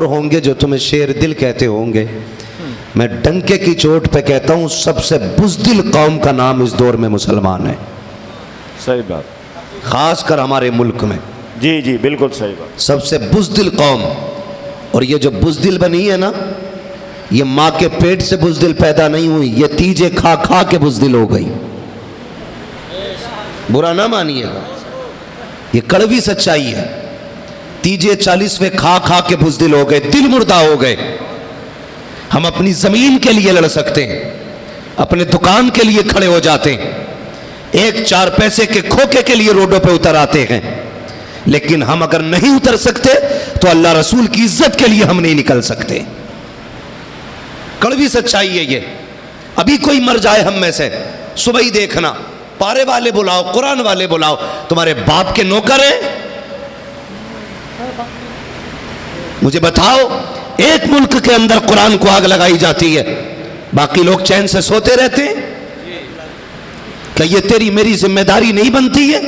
होंगे जो तुम्हें शेर दिल कहते होंगे। मैं डंके की चोट पे कहता हूं सबसे बुज़दिल कौम का नाम इस दौर में मुसलमान है। सही बात, खासकर हमारे मुल्क में। जी जी बिल्कुल सही बात। सबसे बुज़दिल कौम। और ये जो बुज़दिल बनी है ना, ये माँ के पेट से बुज़दिल पैदा नहीं हुई, ये तीजे खा खा के बुज़दिल हो गई। बुरा ना मानिएगा, ये कड़वी सच्चाई है। तीजे 40वें खा खा के बुज़दिल हो गए, दिल मुर्दा हो गए। हम अपनी जमीन के लिए लड़ सकते हैं, अपने दुकान के लिए खड़े हो जाते हैं, एक 4 पैसे के खोखे के लिए रोडों पे उतर आते हैं, लेकिन हम अगर नहीं उतर सकते तो अल्लाह रसूल की इज्जत के लिए हम नहीं निकल सकते। कड़वी सच्चाई है ये। अभी कोई मर जाए हम में से, सुबह ही देखना, पारे वाले बुलाओ, कुरान वाले बुलाओ, तुम्हारे बाप के नौकर हैं? मुझे बताओ, एक मुल्क के अंदर कुरान को आग लगाई जाती है, बाकी लोग चैन से सोते रहते हैं। क्या ये तेरी मेरी जिम्मेदारी नहीं बनती है?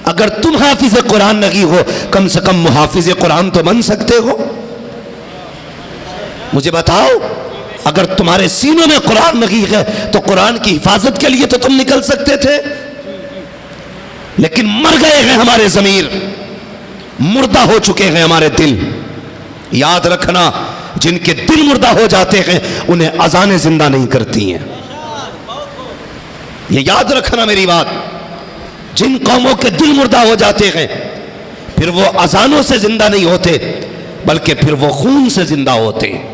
अगर तुम हाफिज कुरान नहीं हो, कम से कम मुहाफिज कुरान तो बन सकते हो। मुझे बताओ, अगर तुम्हारे सीनों में कुरान नहीं है तो कुरान की हिफाजत के लिए तो तुम निकल सकते थे। लेकिन मर गए हैं हमारे ज़मीर, मुर्दा हो चुके हैं हमारे दिल। याद रखना, जिनके दिल मुर्दा हो जाते हैं उन्हें अजानें जिंदा नहीं करती हैं। ये याद रखना मेरी बात। जिन कौमों के दिल मुर्दा हो जाते हैं, फिर वो अजानों से जिंदा नहीं होते, बल्कि फिर वो खून से जिंदा होते हैं।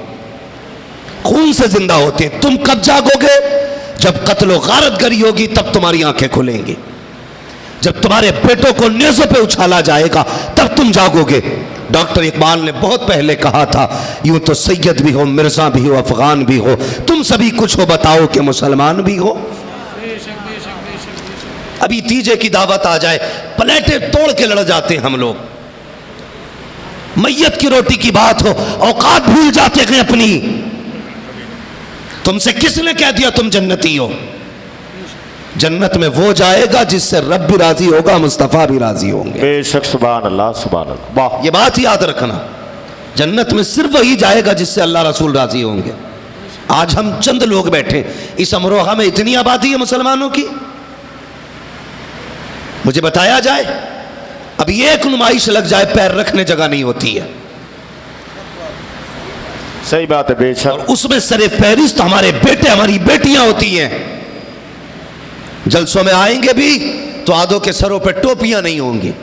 खून से जिंदा होते हैं। तुम कब जागोगे? जब कत्लो गारतगरी होगी, तब तुम्हारी आंखें खुलेंगी। जब तुम्हारे बेटों को नेज़ों पे उछाला जाएगा, तब तुम जागोगे। डॉक्टर इकबाल ने बहुत पहले कहा था, यूं तो सैयद भी हो, मिर्जा भी हो, अफगान भी हो, तुम सभी कुछ हो, बताओ कि मुसलमान भी हो। अभी तीजे की दावत आ जाए, प्लेटें तोड़ के लड़ जाते हैं हम लोग। मैयत की रोटी की बात हो, औकात भूल जाते हैं अपनी। तुमसे किसने कह दिया तुम जन्नती हो? जन्नत में वो जाएगा जिससे रब भी राजी होगा, मुस्तफ़ा भी राजी होंगे। बेशक, सुभान अल्लाह, सुभान अल्लाह। वाह, ये बात याद रखना, जन्नत में सिर्फ वही जाएगा जिससे अल्लाह रसूल राजी होंगे। आज हम चंद लोग बैठे, इस अमरोहा में इतनी आबादी है मुसलमानों की। मुझे बताया जाए, अभी एक नुमाइश लग जाए, पैर रखने जगह नहीं होती है। सही बात है, बेशक। उसमें सरे फहरिस्त हमारे बेटे, हमारी बेटियां होती हैं। जलसों में आएंगे भी तो आधों के सरों पर टोपियां नहीं होंगी,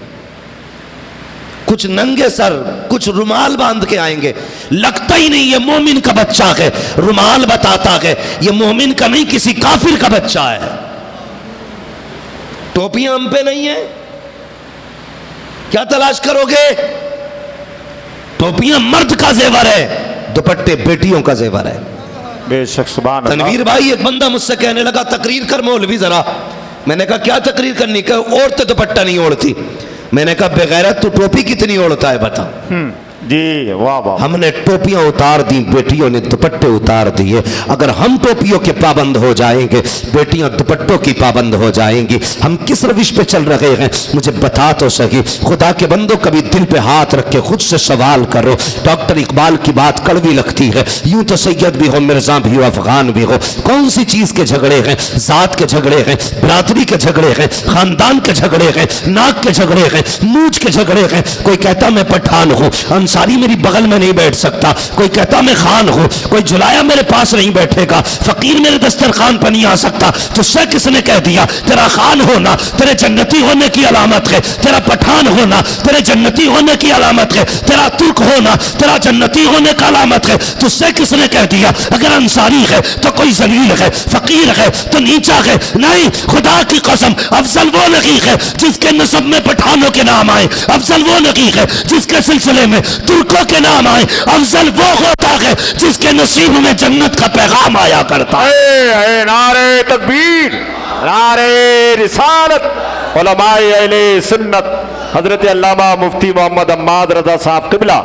कुछ नंगे सर, कुछ रुमाल बांध के आएंगे। लगता ही नहीं ये मोमिन का बच्चा है, रुमाल बताता है ये मोमिन का नहीं, किसी काफिर का बच्चा है। टोपियां हम पे नहीं है, क्या तलाश करोगे? टोपियां मर्द का जेवर है, दुपट्टे बेटियों का जेवर है। बेशक, सुभान अल्लाह। तनवीर भाई, एक बंदा मुझसे कहने लगा, तकरीर कर मौलवी जरा। मैंने कहा क्या तकरीर करनी? का औरतें दुपट्टा नहीं ओढ़ती। मैंने कहा बेगैरत, तू टोपी कितनी ओढ़ता है बता। जी, वाह वाह। हमने टोपियां उतार दी, बेटियों ने दुपट्टे उतार दिए। अगर हम टोपियों के पाबंद हो जाएंगे, बेटियां दुपट्टों की पाबंद हो जाएंगी। हम किस रविश पे चल रहे हैं? मुझे बता तो सही। खुदा के बंदो, कभी दिल पे हाथ रख के खुद से सवाल करो। डॉक्टर इकबाल की बात कड़वी लगती है, यूं तो सैयद भी हो, मिर्जा भी हो, अफगान भी हो। कौन सी चीज के झगड़े हैं? जात के झगड़े हैं, बिरादरी के झगड़े हैं, खानदान के झगड़े हैं, नाक के झगड़े हैं, मूछ के झगड़े हैं। कोई कहता मैं पठान हूं, अंसारी मेरी बगल में नहीं बैठ सकता। कोई कहता मैं खान हूं, कोई जुलाया मेरे पास नहीं बैठेगा, फकीर मेरे दस्तरखान पर नहीं आ सकता। तुझसे किसने कह दिया तेरा खान होना तेरे जन्नती होने की अलामत है? तेरा पठान होना तेरे जन्नती होने की अलामत है? तेरा तुर्क होना तेरा जन्नती होने का अलामत है? तुझसे किसने कह दिया अगर अंसारी है तो कोई जलील है, फकीर है तो नीचा है? नहीं, खुदा की कसम, अफजल वो नहीं है जिसके नसब में पठानों के नाम आए, अफजल वो नहीं है जिसके सिलसिले में तुर्कों के नाम आए, अफजल वो होता है जिसके नसीब में जन्नत का पैगाम आया करता है। नारे तकबीर, नारे रिसालत, उलमाए अहले सुन्नत, हजरत अल्लामा मुफ्ती मोहम्मद अम्माद रजा साहब किबला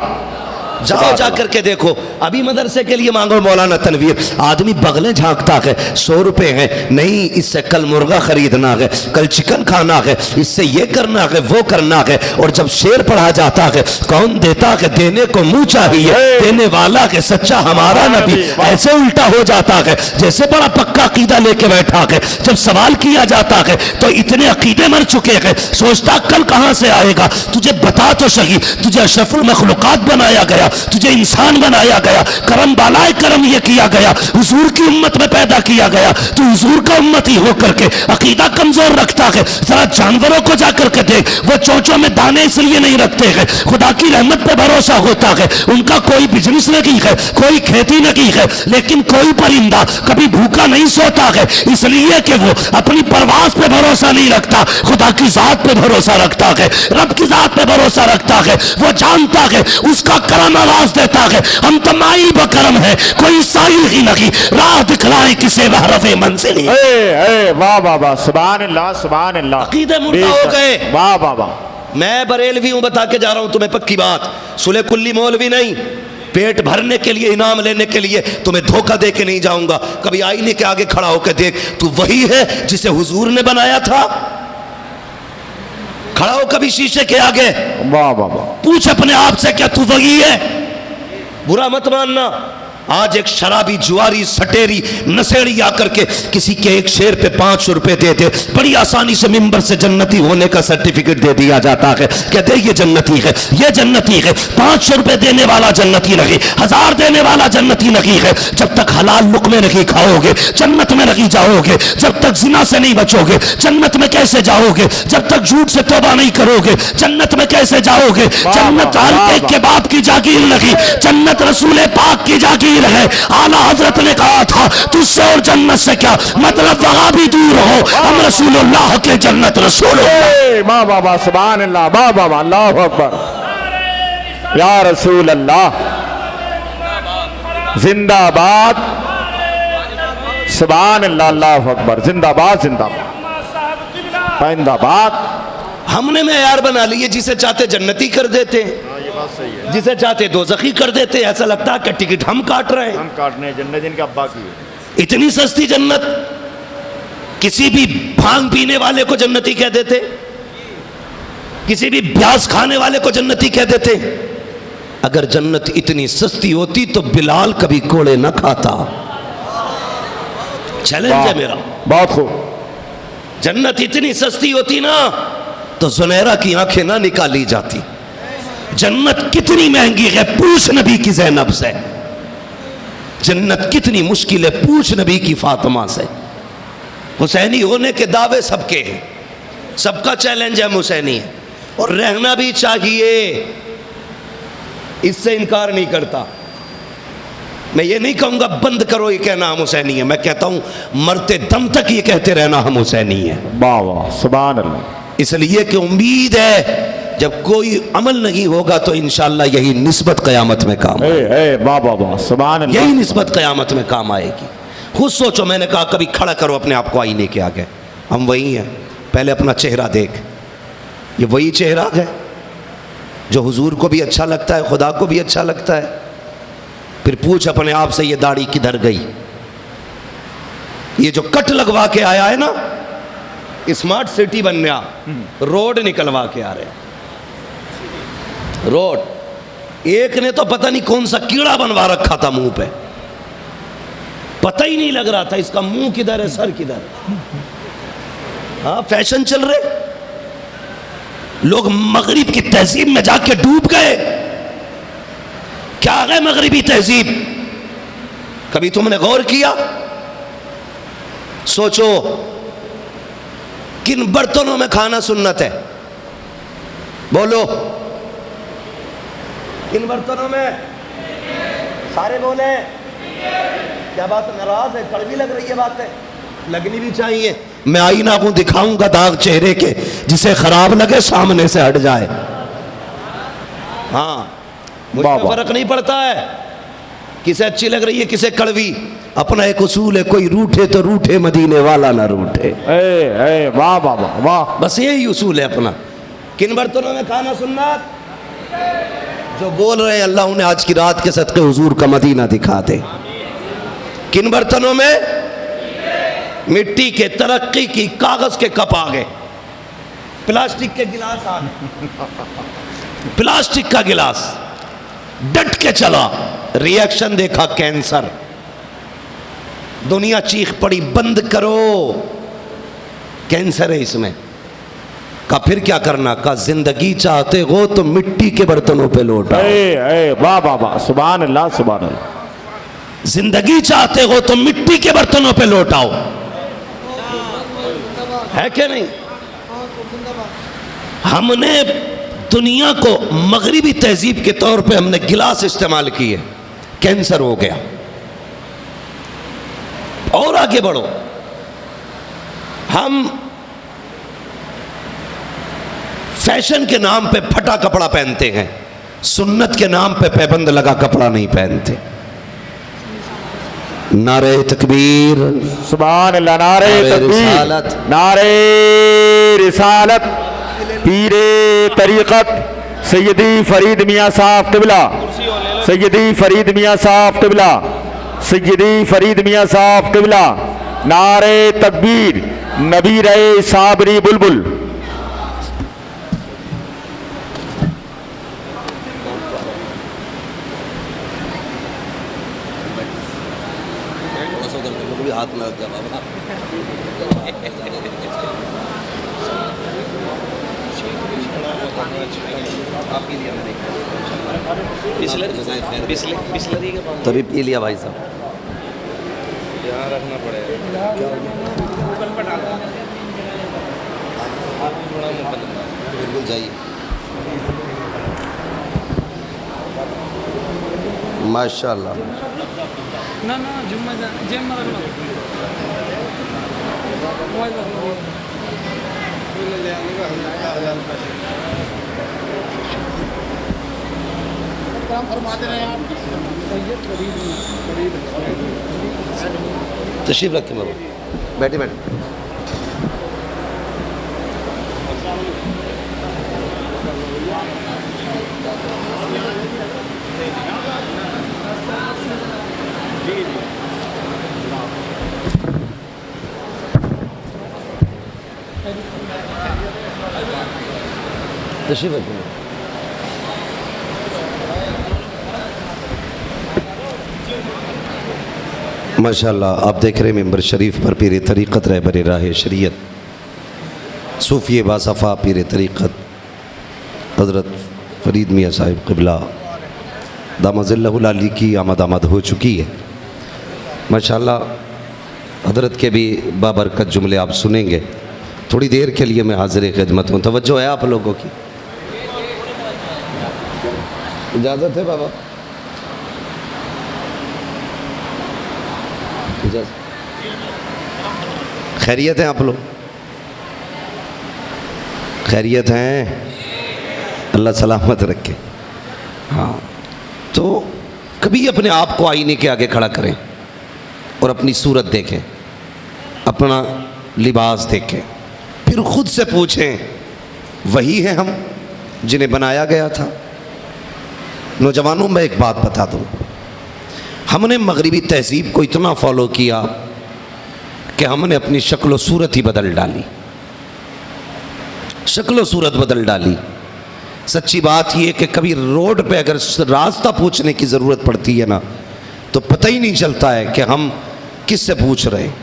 जाओ जा करके देखो। अभी मदरसे के लिए मांगो मौलाना तनवीर, आदमी बगलें झांकता है, 100 रुपए है, नहीं इससे कल मुर्गा खरीदना है, कल चिकन खाना है, इससे ये करना है वो करना है। और जब शेर पढ़ा जाता है, कौन देता है देने को मुंह चाहिए, देने वाला है सच्चा हमारा नबी, ऐसे उल्टा हो जाता है जैसे बड़ा पक्का अकीदा लेके बैठा है। जब सवाल किया जाता है तो इतने अकीदे मर चुके हैं, सोचता कल कहां से आएगा। तुझे बता तो सही, तुझे अशरफुल मखलूकात बनाया गया, तुझे इंसान बनाया गया, करम बालाए करम ये किया गया, हुजूर की उम्मत में पैदा किया गया, तू हुजूर का उम्मती होकर के अकीदा कमजोर रखता है। जरा जानवरों को जाकर के देख, वो चोंचों में दाने इसलिए नहीं रखते हैं, खुदा की रहमत पे भरोसा होता है, उनका कोई बिजनेस नहीं है, कोई खेती नहीं है, लेकिन कोई परिंदा कभी भूखा नहीं सोता है, इसलिए कि वो अपनी परवास पे भरोसा नहीं रखता, खुदा की जात पे भरोसा रखता है, रब की जात पे भरोसा रखता है। वो जानता है उसका करम आवाज देता है, हम तो माई बकरम है, कोई साइल ही नहीं, राह दिखलाए किसे वह रफे मंजिल। वाह वाह वाह, सुभान अल्लाह सुभान अल्लाह। अकीदे मुर्दा हो गए। वाह वाह वाह। मैं बरेलवी हूं, बता के जा रहा हूं तुम्हें पक्की बात, सुले कुल्ली मौलवी नहीं। पेट भरने के लिए, इनाम लेने के लिए तुम्हें धोखा दे के नहीं जाऊंगा। कभी आईने के आगे खड़ा होकर देख, तू वही है जिसे हुजूर ने बनाया था। खड़ा हो कभी शीशे के आगे, वाह वाह वाह, पूछ अपने आप से क्या तू वही है। बुरा मत मानना, आज एक शराबी जुआरी सटेरी नशेड़ी आकर के किसी के एक शेर पे 500 रुपए दे दे, बड़ी आसानी से मिंबर से जन्नती होने का सर्टिफिकेट दे दिया जाता है। कहते ये जन्नती है, ये जन्नती है। 500 रुपए देने वाला जन्नती नहीं, 1000 देने वाला जन्नती नहीं है। जब तक हलाल लुक़मे नहीं खाओगे जन्नत में नहीं जाओगे, जब तक जिना से नहीं बचोगे जन्नत में कैसे जाओगे, जब तक झूठ से तौबा नहीं करोगे जन्नत में कैसे जाओगे। जन्नत हर एक के बाप की जागीर नहीं, जन्नत रसूल पाक की जागीर है। आला हजरत ने कहा था तुझसे और जन्नत से क्या मतलब, वहां भी दूर हो, हम रसूलुल्लाह के जन्नत रसूलुल्लाह। वाह वाह वाह, सुभान अल्लाह, वाह वाह वाह, अल्लाहु अकबर, या रसूल अल्लाह, जिंदाबाद, सुभान अल्लाह, अल्लाहु अकबर, जिंदाबाद जिंदाबाद जिंदाबाद। हमने मेयार बना लिए, जिसे चाहते जन्नती कर देते, जिसे चाहते दोज़खी कर देते। ऐसा लगता है कि टिकट हम काट रहे हैं, हम काटने जन्नत इनका अब्बा की है। इतनी सस्ती जन्नत, किसी भी भांग पीने वाले को जन्नती कह देते, किसी भी प्याज खाने वाले को जन्नती कह देते। अगर जन्नत इतनी सस्ती होती तो बिलाल कभी कोड़े न खाता। चैलेंज है मेरा, बहुत खूब। जन्नत इतनी सस्ती होती ना तो जुनैरा की आंखें ना निकाली जाती। जन्नत कितनी महंगी है, पूछ नबी की ज़ैनब से। जन्नत कितनी मुश्किल है, पूछ नबी की फातिमा से। हुसैनी होने के दावे सबके हैं, सबका चैलेंज है हुसैनी है, और रहना भी चाहिए, इससे इनकार नहीं करता। मैं ये नहीं कहूंगा बंद करो ये कहना हम हुसैनी है, मैं कहता हूं मरते दम तक ये कहते रहना हम हुसैनी है। वाह वाह, सुभान अल्लाह। इसलिए कि उम्मीद है जब कोई अमल नहीं होगा तो इंशाअल्लाह यही निस्बत क़यामत में काम आएगी। वाह वाह वाह, सुभान अल्लाह। यही निस्बत क़यामत में काम आएगी। खुद सोचो, मैंने कहा कभी खड़ा करो अपने आप को आईने के आगे, हम वही हैं। पहले अपना चेहरा देख, ये वही चेहरा है जो हुजूर को भी अच्छा लगता है, खुदा को भी अच्छा लगता है। फिर पूछ अपने आप से ये दाढ़ी किधर गई, ये जो कट लगवा के आया है ना, स्मार्ट सिटी बन गया, रोड निकलवा के आ रहे हैं। रोड, एक ने तो पता नहीं कौन सा कीड़ा बनवा रखा था मुंह पे, पता ही नहीं लग रहा था इसका मुंह किधर है सर किधर है। हाँ, फैशन चल रहे, लोग मगरिब की तहजीब में जाके डूब गए। क्या है मगरिबी तहजीब, कभी तुमने गौर किया? सोचो किन बर्तनों में खाना सुन्नत है, बोलो किन बर्तनों में? सारे बोले। क्या बात, नाराज है, कड़वी लग रही है बात है, लगनी भी चाहिए। मैं आईना को दिखाऊंगा दाग चेहरे के, जिसे खराब लगे सामने से हट जाए। हाँ, मुझे फर्क नहीं पड़ता है किसे अच्छी लग रही है किसे कड़वी। अपना एक उसूल है, कोई रूठे तो रूठे, मदीने वाला ना रूठे। वाह वाह वाह वाह, बस यही उसूल है अपना। किन बर्तनों में खाना सुन्नत? जो बोल रहे हैं अल्लाह उन्हें आज की रात के सदके हुजूर का मदीना दिखा दे। किन बर्तनों में? मिट्टी के, तरक्की की, कागज के कप आ गए, प्लास्टिक के गिलास आ गए, प्लास्टिक का गिलास, डट के चला, रिएक्शन देखा कैंसर, दुनिया चीख पड़ी बंद करो कैंसर है इसमें। का फिर क्या करना? का जिंदगी चाहते हो तो मिट्टी के बर्तनों पे लौटाओ। वाह वाह वाह, सुभान अल्लाह सुभान अल्लाह। जिंदगी चाहते हो तो मिट्टी के बर्तनों पे लौटाओ, है क्या नहीं? हमने दुनिया को मगरिबी तहजीब के तौर पे हमने गिलास इस्तेमाल किए, कैंसर हो गया। और आगे बढ़ो, हम फैशन के नाम पे फटा कपड़ा पहनते हैं, सुन्नत के नाम पे पैबंद लगा कपड़ा नहीं पहनते। नारे तकबीर, सुभान अल्लाह, नारे तकबीर, नारे रिसालत, पीरे तरीक़त सैयदी फरीद मियाँ साहब क़िबला, सैयदी फरीद मियाँ साहब क़िबला, सैयदी फरीद मियाँ साहब क़िबला। नारे तकबीर, नबी रहे साबरी बुलबुल। हाथ में लग गया बाबा। तभी पी लिया भाई साहब, यहाँ रखना पड़ेगा। बिल्कुल जाइए, माशाल्लाह। ना ना जुम्मा जेम में रखना तशरीफ रखें बाबा, बैठे बैठे। तशरीफ रखें। माशाल्लाह, आप देख रहे हैं मेंबर शरीफ पर पीर तरीक़त रहबर राह शरीयत सूफ़ी बासफ़ा पीर तरीक़त हज़रत फ़रीद मियाँ साहिब क़िबला दामज़िल्लहुल अली की आमद हो चुकी है। माशाल्लाह हज़रत के भी बाबरकत जुमले आप सुनेंगे। थोड़ी देर के लिए मैं हाज़िर ख़िदमत हूँ, तवज्जो है आप लोगों की? इजाज़त है बाबा? खैरियत हैं आप लोग? खैरियत हैं, अल्लाह सलामत रखे। हाँ, तो कभी अपने आप को आईने के आगे खड़ा करें और अपनी सूरत देखें, अपना लिबास देखें, फिर खुद से पूछें वही है हम जिन्हें बनाया गया था? नौजवानों, मैं एक बात बता दूं, हमने मगरिबी तहजीब को इतना फॉलो किया कि हमने अपनी शक्ल व सूरत ही बदल डाली, शक्ल व सूरत बदल डाली। सच्ची बात यह कि कभी रोड पे अगर रास्ता पूछने की ज़रूरत पड़ती है ना, तो पता ही नहीं चलता है कि हम किससे पूछ रहे हैं,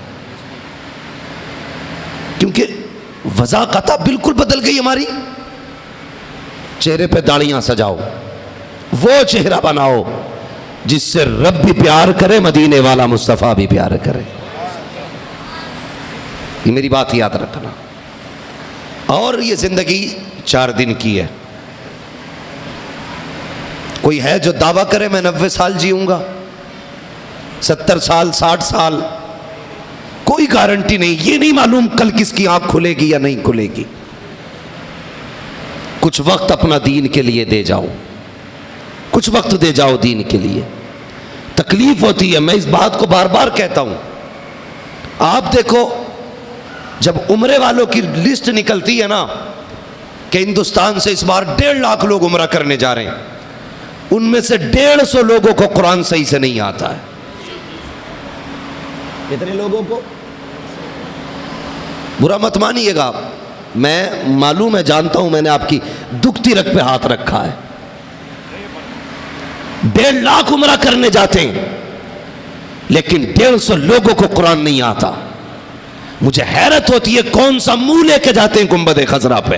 क्योंकि वज़ाक़त बिल्कुल बदल गई हमारी। चेहरे पे दाढ़ियाँ सजाओ, वो चेहरा बनाओ जिससे रब भी प्यार करे, मदीने वाला मुस्तफ़ा भी प्यार करे। ये मेरी बात याद रखना। और ये ज़िंदगी 4 दिन की है। कोई है जो दावा करे मैं 90 साल जीऊंगा, 70 साल, 60 साल? कोई गारंटी नहीं। ये नहीं मालूम कल किसकी आंख खुलेगी या नहीं खुलेगी। कुछ वक्त अपना दीन के लिए दे जाओ, कुछ वक्त दे जाओ दीन के लिए। तकलीफ होती है, मैं इस बात को बार बार कहता हूं। आप देखो, जब उम्रे वालों की लिस्ट निकलती है ना कि हिंदुस्तान से इस बार 1.5 लाख लोग उम्रा करने जा रहे हैं, उनमें से 150 लोगों को कुरान सही से नहीं आता है। कितने लोगों को? बुरा मत मानिएगा, मैं मालूम है, जानता हूं, मैंने आपकी दुखती रग पे हाथ रखा है। 1.5 लाख उम्रा करने जाते हैं लेकिन 150 लोगों को कुरान नहीं आता। मुझे हैरत होती है कौन सा मुंह लेके जाते हैं गुंबद खजरा पे,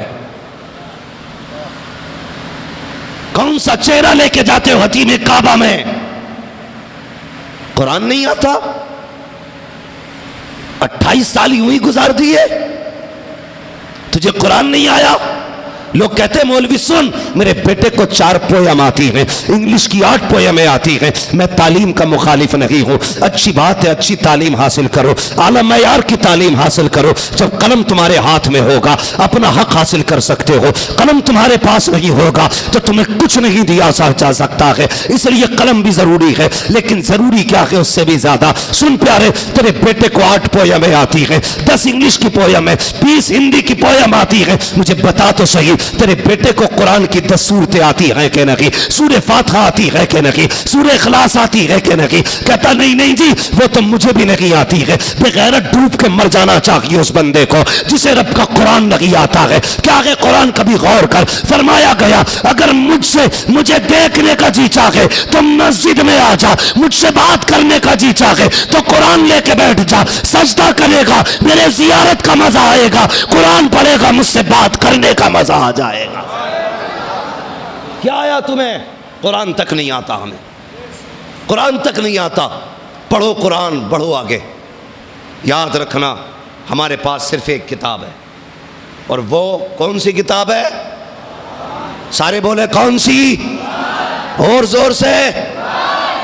कौन सा चेहरा लेके जाते हो हतीम काबा में, कुरान नहीं आता। 28 साल यूं ही गुजार दिए, तुझे कुरान नहीं आया। लोग कहते हैं मौलवी सुन, मेरे बेटे को 4 पोयम आती हैं, इंग्लिश की 8 पोयमें आती हैं। मैं तालीम का मुखालिफ नहीं हूं, अच्छी बात है, अच्छी तालीम हासिल करो, आला मयार की तालीम हासिल करो। जब कलम तुम्हारे हाथ में होगा अपना हक हासिल कर सकते हो, कलम तुम्हारे पास नहीं होगा तो तुम्हें कुछ नहीं दिया जा सकता है। इसलिए कलम भी जरूरी है, लेकिन जरूरी क्या है उससे भी ज्यादा। सुन प्यारे, तेरे बेटे को 8 पोयमें आती है, 10 इंग्लिश की पोयम है, 20 हिंदी की पोयम आती है। मुझे बता तो सही, तेरे बेटे को कुरान की 10 सूरतें आती हैं कि नहीं, सूरह फातिहा आती है कि नहीं, सूरह इखलास आती है कि नहीं? कहता नहीं नहीं जी वो तो मुझे भी नहीं आती है। बेगैरत डूब के मर जाना चाहिए उस बंदे को जिसे रब का कुरान नहीं आता है। क्या है कुरान? कभी गौर कर, फरमाया गया अगर मुझे देखने का जी चाहे तो मस्जिद में आ जा, मुझसे बात करने का जी चाहे तो कुरान लेके बैठ जा, सजदा करेगा मेरे जियारत का मजा आएगा, कुरान पढ़ेगा मुझसे बात करने का मजा आ जाएगा। क्या आया तुम्हें? कुरान तक नहीं आता, हमें कुरान तक नहीं आता। पढ़ो कुरान, बढ़ो आगे। याद रखना हमारे पास सिर्फ एक किताब है, और वो कौन सी किताब है? सारे बोले कौन सी? और जोर से।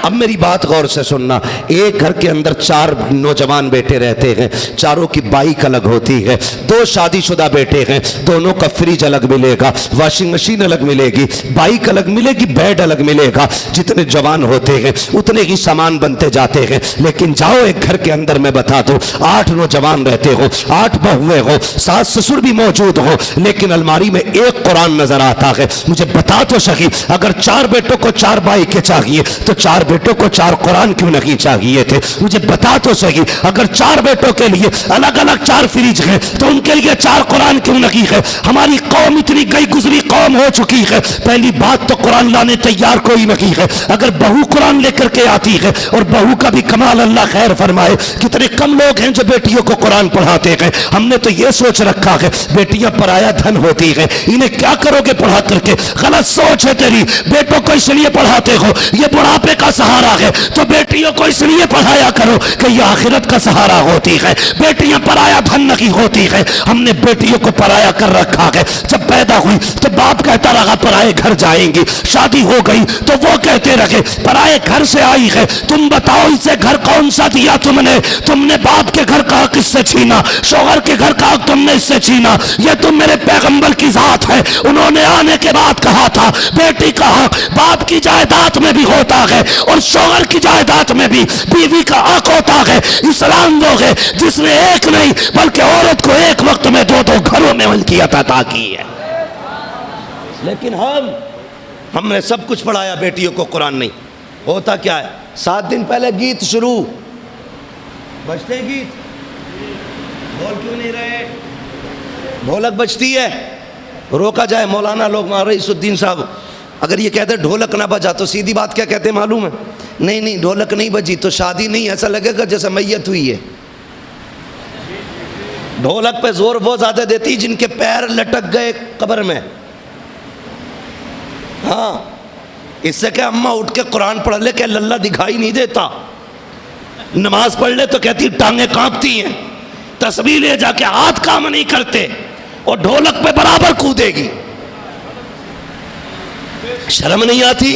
अब मेरी बात गौर से सुनना, एक घर के अंदर 4 नौजवान बेटे रहते हैं, चारों की बाइक अलग होती है। 2 शादीशुदा बेटे हैं, दोनों का फ्रिज अलग मिलेगा, वॉशिंग मशीन अलग मिलेगी, बाइक अलग मिलेगी, बेड अलग मिलेगा। जितने जवान होते हैं उतने ही सामान बनते जाते हैं। लेकिन जाओ एक घर के अंदर, मैं बता दूं, 8 नौजवान रहते हो, 8 बहुएं हो, सास ससुर भी मौजूद हो, लेकिन अलमारी में एक कुरान नजर आता है। मुझे बता तो सही, अगर 4 बेटों को 4 बाइकें चाहिए तो 4 बेटों को 4 कुरान क्यों नहीं चाहिए थे? मुझे बता तो सही, अगर 4 बेटों के लिए अलग अलग 4 फ्रिज हैं तो उनके लिए 4 कुरान क्यों नहीं है? हमारी कौम इतनी गई गुजरी कौम हो चुकी है, पहली बात तो कुरान लाने तैयार कोई नहीं है। अगर बहू कुरान लेकर के आती है, और बहू का भी कमाल अल्लाह खैर फरमाए, कितने कम लोग हैं जो बेटियों को कुरान पढ़ाते हैं। हमने तो ये सोच रखा है बेटियां पराया धन होती है, इन्हें क्या करोगे पढ़ा करके? गलत सोच है तेरी। बेटों को इसलिए पढ़ाते हो ये बुढ़ापे का सहारा है, तो बेटियों को इसलिए पढ़ाया करो कि ये आखिरत का सहारा होती है। बेटियां पराया धन नहीं होती है, हमने बेटियों को पराया कर रखा है। जब पैदा हुई तो बाप कहता रहा पराए घर जाएंगी, शादी हो गई तो वो कहते रहे पराए घर से आई है। तुम बताओ इसे घर कौन सा दिया तुमने बाप के घर का हक इससे छीना, शौहर के घर का हक तुमने इससे छीना। ये तुम मेरे पैगंबर की जात है, उन्होंने आने के बाद कहा था बेटी का हक बाप की जायदाद में भी होता है और शौहर की जायदाद में भी बीवी का हक होता है। इस्लाम वो है जिसने एक नहीं बल्कि औरत को एक वक्त में 2-2 घरों में मलकियत अता की है। लेकिन हमने सब कुछ पढ़ाया, बेटियों को कुरान नहीं। होता क्या है, 7 दिन पहले गीत शुरू, बजते गीत, बोल क्यों नहीं रहे? ढोलक बजती है, रोका जाए। मौलाना लोग रईसुद्दीन साहब अगर ये कहते ढोलक ना बजा तो सीधी बात क्या कहते मालूम है? नहीं ढोलक नहीं बजी तो शादी नहीं, ऐसा लगेगा जैसे मैयत हुई है। ढोलक पे जोर वो ज्यादा देती जिनके पैर लटक गए कब्र में। हाँ, इससे क्या अम्मा उठ के कुरान पढ़ ले क्या लल्ला दिखाई नहीं देता? नमाज पढ़ ले तो कहती टांगे कांपती हैं, तस्बीह ले जाके हाथ काम नहीं करते, और ढोलक पे बराबर कूदेगी। शर्म नहीं आती?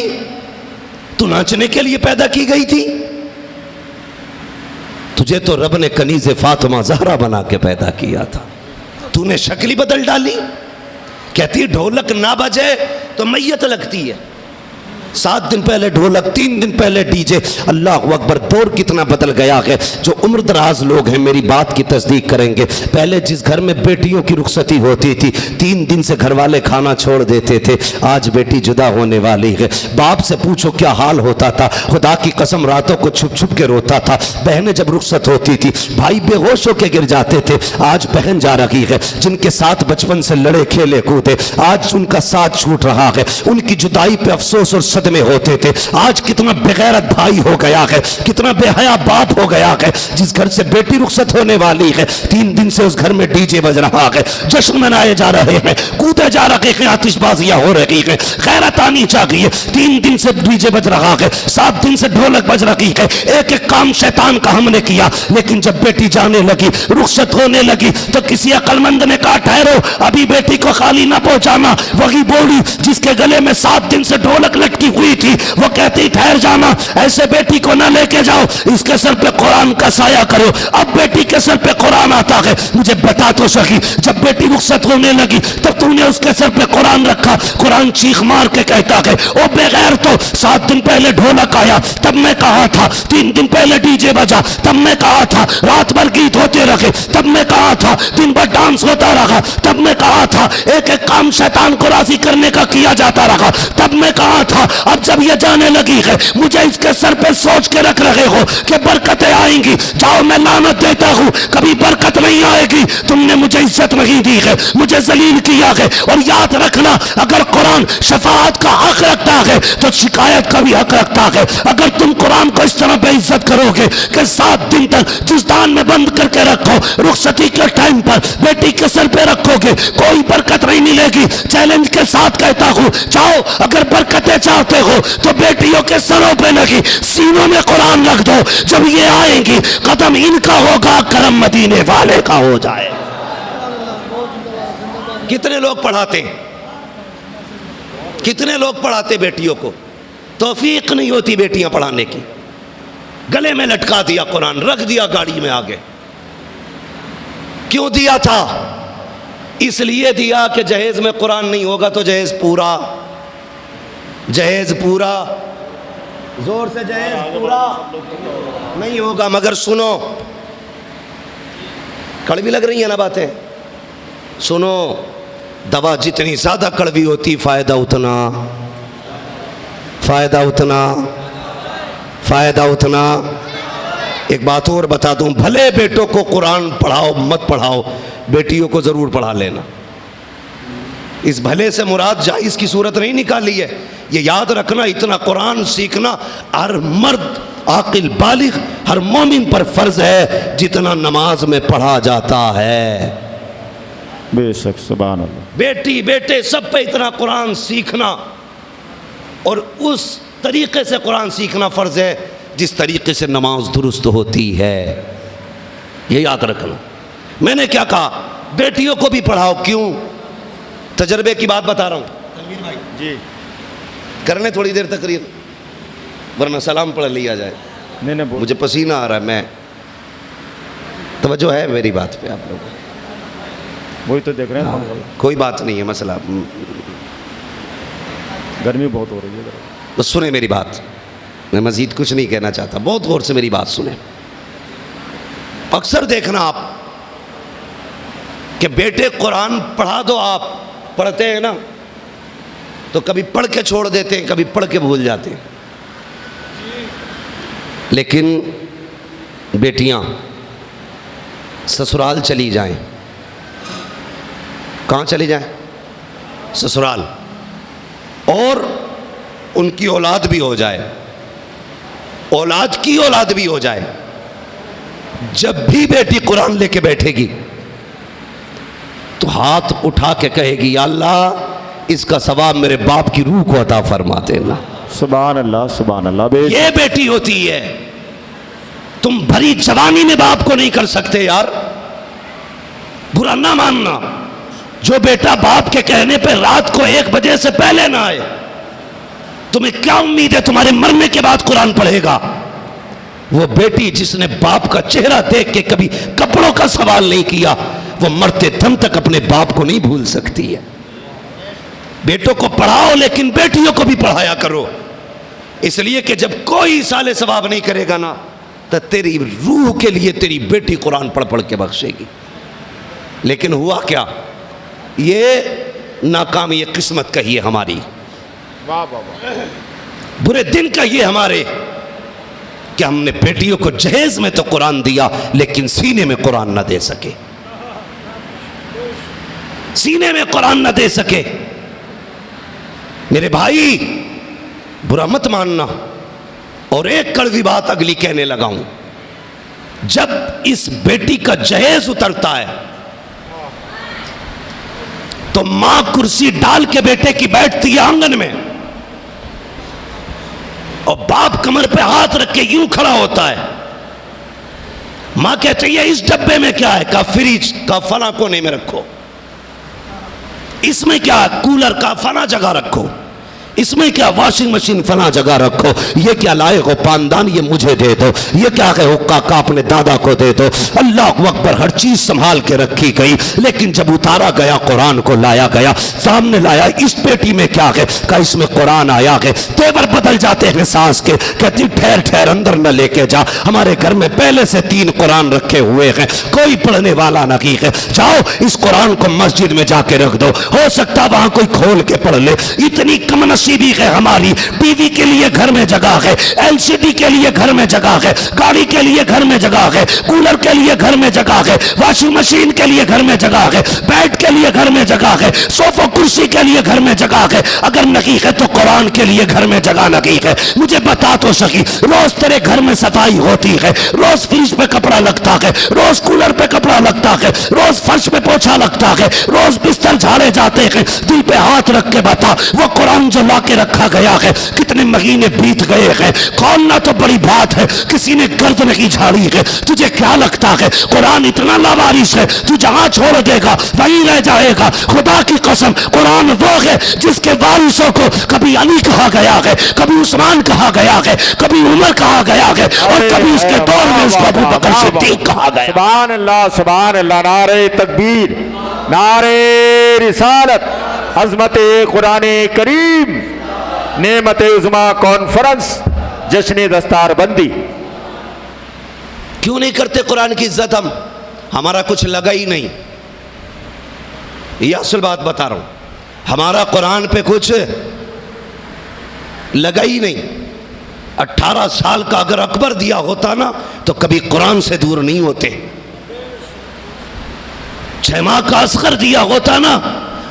तू नाचने के लिए पैदा की गई थी? तुझे तो रब ने कनीज़े फातिमा ज़हरा बना के पैदा किया था, तूने शक्ल ही बदल डाली। कहती ढोलक ना बजे तो मैयत लगती है। 7 दिन पहले ढोलक, 3 दिन पहले डीजे। अल्लाह अकबर, दौर कितना बदल गया है। जो उम्र दराज लोग हैं मेरी बात की तस्दीक करेंगे। पहले जिस घर में बेटियों की रुखसती होती थी 3 दिन से घर वाले खाना छोड़ देते थे। आज बेटी जुदा होने वाली है, बाप से पूछो क्या हाल होता था। खुदा की कसम रातों को छुप छुप के रोता था। बहनें जब रुखसत होती थी भाई बेहोश होकर गिर जाते थे। आज बहन जा रही है, जिनके साथ बचपन से लड़े खेले कूदे, आज उनका साथ छूट रहा है। उनकी जुदाई पे अफसोस और सदमे होते थे। आज कितना बेगैरत भाई हो गया है, कितना बेहया बाप हो गया है। जिस घर से बेटी रुखसत होने वाली है 3 दिन से उस घर में डीजे बज रहा है, जश्न मनाए जा रहे हैं, कूदे जा रहे हैं, आतिशबाजियां हो रही है, खैरत आनी चाहिए। 3 दिन से डीजे बज रहा है, 7 दिन से ढोलक बज रही है। एक एक काम शैतान का हमने किया। लेकिन जब बेटी जाने लगी, रुखसत होने लगी, तो किसी अक्लमंद ने कहा ठहरो, अभी बेटी को खाली ना पहुंचाना। वही बोली जिसके गले में 7 दिन से ढोलक लटकी हुई थी, वो कहती ठहर जाना, ऐसे बेटी को ना लेके जाओ, इसके सर पे कुरान का साया करो। अब बेटी के सर पे कुरान आता है। मुझे बता तो सकी, जब बेटी रुखसत होने लगी तब तूने उसके सर पे कुरान रखा। कुरान चीख मार के कहता है ओ बेगैर, तो 7 दिन पहले ढोलक आया तब मैं कहा था, 3 दिन पहले डीजे बजा तब मैं कहा था, रात भर गीत होते रखे तब मैं कहा था, दिन भर डांस होता रहा तब मैं कहा था, एक एक काम शैतान को राजी करने का किया जाता रहा तब मैं कहा था। अब जब ये जाने लगी है, मुझे इसके सर पे सोच के रख रहे हो कि बरकतें आएंगी, जाओ मैं लानत देता हूं, कभी बरकत नहीं आएगी। तुमने मुझे इज्जत नहीं दी है, मुझे जलील किया है। और याद रखना, अगर कुरान शफाअत का हक रखता है तो शिकायत का भी हक रखता है। अगर तुम कुरान को इस तरह बेइज्जत करोगे कि 7 दिन तक जिस्दान में बंद करके रखो, रुखसती के टाइम पर बेटी के सर पे रखोगे, कोई बरकत नहीं मिलेगी। चैलेंज के साथ कहता हूं, जाओ अगर बरकतें चाहते हो तो बेटियों के सरों पे नहीं सीनों में कुरान रख दो। जब ये आएंगी कदम इनका होगा, करम मदीने वाले का हो जाए। कितने लोग पढ़ाते, कितने लोग पढ़ाते बेटियों को, तौफीक नहीं होती बेटियां पढ़ाने की। गले में लटका दिया कुरान, रख दिया गाड़ी में आगे। क्यों दिया था? इसलिए दिया कि जहेज में कुरान नहीं होगा तो जहेज पूरा, जहेज पूरा, जोर से जहेज पूरा नहीं होगा। मगर सुनो, कड़वी लग रही है ना बातें, सुनो, दवा जितनी ज्यादा कड़वी होती फायदा उतना, फायदा उतना, फायदा उतना। एक बात और बता दूं, भले बेटों को कुरान पढ़ाओ मत पढ़ाओ, बेटियों को जरूर पढ़ा लेना। इस भले से मुराद जायज की सूरत नहीं निकाली है। ये याद रखना, इतना कुरान सीखना हर मर्द आकिल बालिग, हर मोमिन पर फर्ज है जितना नमाज में पढ़ा जाता है। बेशक, सुभान अल्लाह। बेटी बेटे सब पे इतना कुरान सीखना, और उस तरीके से कुरान सीखना फर्ज है जिस तरीके से नमाज दुरुस्त होती है। ये याद रखना। मैंने क्या कहा, बेटियों को भी पढ़ाओ। क्यों? तजर्बे की बात बता रहा हूं। तनवीर भाई जी, करने थोड़ी देर तकरीर, वरना सलाम पढ़ लिया जाए। नहीं, मुझे पसीना आ रहा है। मैं तवज्जो है मेरी बात पे आप लोगों, वही तो देख रहे हैं। हाँ, कोई बात नहीं है, मसला गर्मी बहुत हो रही है। बस सुने मेरी बात, मैं मजीद कुछ नहीं कहना चाहता, बहुत गौर से मेरी बात सुने। अक्सर देखना आप कि बेटे कुरान पढ़ा दो, आप पढ़ते हैं ना, तो कभी पढ़ के छोड़ देते हैं, कभी पढ़ के भूल जाते हैं। लेकिन बेटियां ससुराल चली जाएं, कहाँ चली जाएं? ससुराल, और उनकी औलाद भी हो जाए, औलाद की औलाद भी हो जाए, जब भी बेटी कुरान लेके बैठेगी तो हाथ उठा के कहेगी, या अल्लाह इसका सवाब मेरे बाप की रूह को अता फरमा देना। सुभान अल्लाह, सुभान अल्लाह। ये बेटी होती है। तुम भरी जवानी में बाप को नहीं कर सकते यार, बुरा ना मानना। जो बेटा बाप के कहने पे रात को 1 बजे से पहले ना आए, तुम्हें क्या उम्मीद है तुम्हारे मरने के बाद कुरान पढ़ेगा? वो बेटी जिसने बाप का चेहरा देख के कभी कपड़ों का सवाल नहीं किया, वो मरते दम तक अपने बाप को नहीं भूल सकती है। बेटों को पढ़ाओ, लेकिन बेटियों को भी पढ़ाया करो। इसलिए कि जब कोई साले सवाब नहीं करेगा ना, तो तेरी रूह के लिए तेरी बेटी कुरान पढ़ पढ़ के बख्शेगी। लेकिन हुआ क्या, ये नाकामी, ये किस्मत कहिए हमारी, वाह वाह वाह, बुरे दिन कहिए हमारे, कि हमने बेटियों को जहेज में तो कुरान दिया लेकिन सीने में कुरान ना दे सके, सीने में कुरान ना दे सके। मेरे भाई बुरा मत मानना। और एक कड़वी बात अगली कहने लगा हूं, जब इस बेटी का जहेज उतरता है तो मां कुर्सी डाल के बेटे की बैठती है आंगन में, और बाप कमर पे हाथ रख के यूं खड़ा होता है। मां कहती है इस डब्बे में क्या है, का फ्रिज का फला कोने में रखो, इसमें क्या है, कूलर का फला जगह रखो, इसमें क्या वॉशिंग मशीन फला जगह रखो, ये क्या लाए हो पानदान, ये मुझे दे दो, ये क्या है हुक्का का अपने दादा को दे दो। अल्लाह अकबर, हर चीज संभाल के रखी गई। लेकिन जब उतारा गया कुरान को लाया गया, सामने लाया, इस पेटी में क्या है, का इसमें कुरान आया है। तेवर बदल जाते हैं सास के, कहती ठहर ठहर अंदर न लेके जा, हमारे घर में पहले से 3 कुरान रखे हुए हैं, कोई पढ़ने वाला नहीं है, जाओ इस कुरान को मस्जिद में जाके रख दो, हो सकता वहां कोई खोल के पढ़ ले। इतनी कम नसीबी है हमारी, टीवी के लिए घर में जगह है, एलसीडी के लिए घर में जगह है, गाड़ी के लिए घर में जगह है, कूलर के लिए घर में जगह है, वॉशिंग मशीन के लिए घर में जगह है, बेड के लिए घर में जगह है, सोफा कुर्सी के लिए घर में जगह है। अगर नहीं है तो कुरान के लिए घर में जगह नहीं है। मुझे बता तो सकी, रोज तेरे घर में सफाई होती है, रोज फ्रिज पे कपड़ा लगता है, रोज कूलर पे कपड़ा लगता है, रोज फर्श पे पोछा लगता है, रोज बिस्तर झाड़े जाते हैं, दिल पे हाथ रख के बता, वो कुरान जो ला के रखा गया है कितने महीने बीत गए हैं, खोलना तो बड़ी बात है, किसी ने गर्द नहीं झाड़ी है। तुझे क्या लगता है कुरान इतना लावारिस है, तू जहां छोड़ देगा वहीं रह जाएगा। खुदा की कसम, कुरान वो है जिसके वारिसों को कभी अली कहा गया है, कभी उस्मान कहा गया है, कभी उमर कहा गया है, और कभी उसके दौर में उसको अबू बकर सिद्दीक कहा गया। सुभान अल्लाह, सुभान अल्लाह, नारे तकबीर, नारे रिसालत, अज़मत कुरान करीम, नेमत उज़्मा कॉन्फ्रेंस, जश्न दस्तार बंदी। क्यों नहीं करते कुरान की इज्जत हम? हमारा कुछ लगा ही नहीं, ये असल बात बता रहा हूं, हमारा कुरान पे कुछ लगा ही नहीं। 18 साल का अगर अकबर दिया होता ना तो कभी कुरान से दूर नहीं होते। 6 माह का असगर दिया होता ना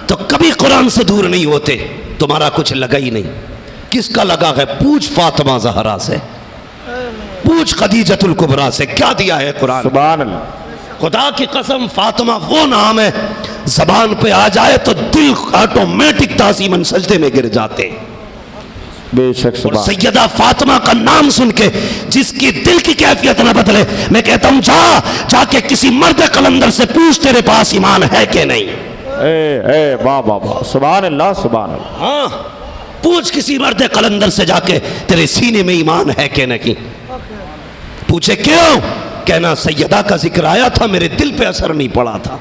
तो कभी कुरान से दूर नहीं होते। तुम्हारा कुछ लगा ही नहीं। किसका लगा है? पूछ फातिमा ज़हरा से, पूछ खदीजतुल कुबरा से, क्या दिया है कुरान। सुभान अल्लाह। खुदा की कसम, फातिमा वो नाम है जबान पे आ जाए तो दिल ऑटोमेटिक ताज़ीमन सजदे में गिर जाते। बेशक सुभान। सैयदा फातिमा का नाम सुन के जिसकी दिल की कैफियत न बदले, मैं कहता हूं जाके किसी मर्द कलंदर से पूछ तेरे पास ईमान है कि नहीं। वाह वाह वाह, सुभान अल्लाह, सुभान अल्लाह। हाँ, पूछ किसी मर्द कलंदर से जाके तेरे सीने में ईमान है कि नहीं। पूछे क्यों? कहना सैयदा का जिक्र आया था, मेरे दिल पे असर नहीं पड़ा था।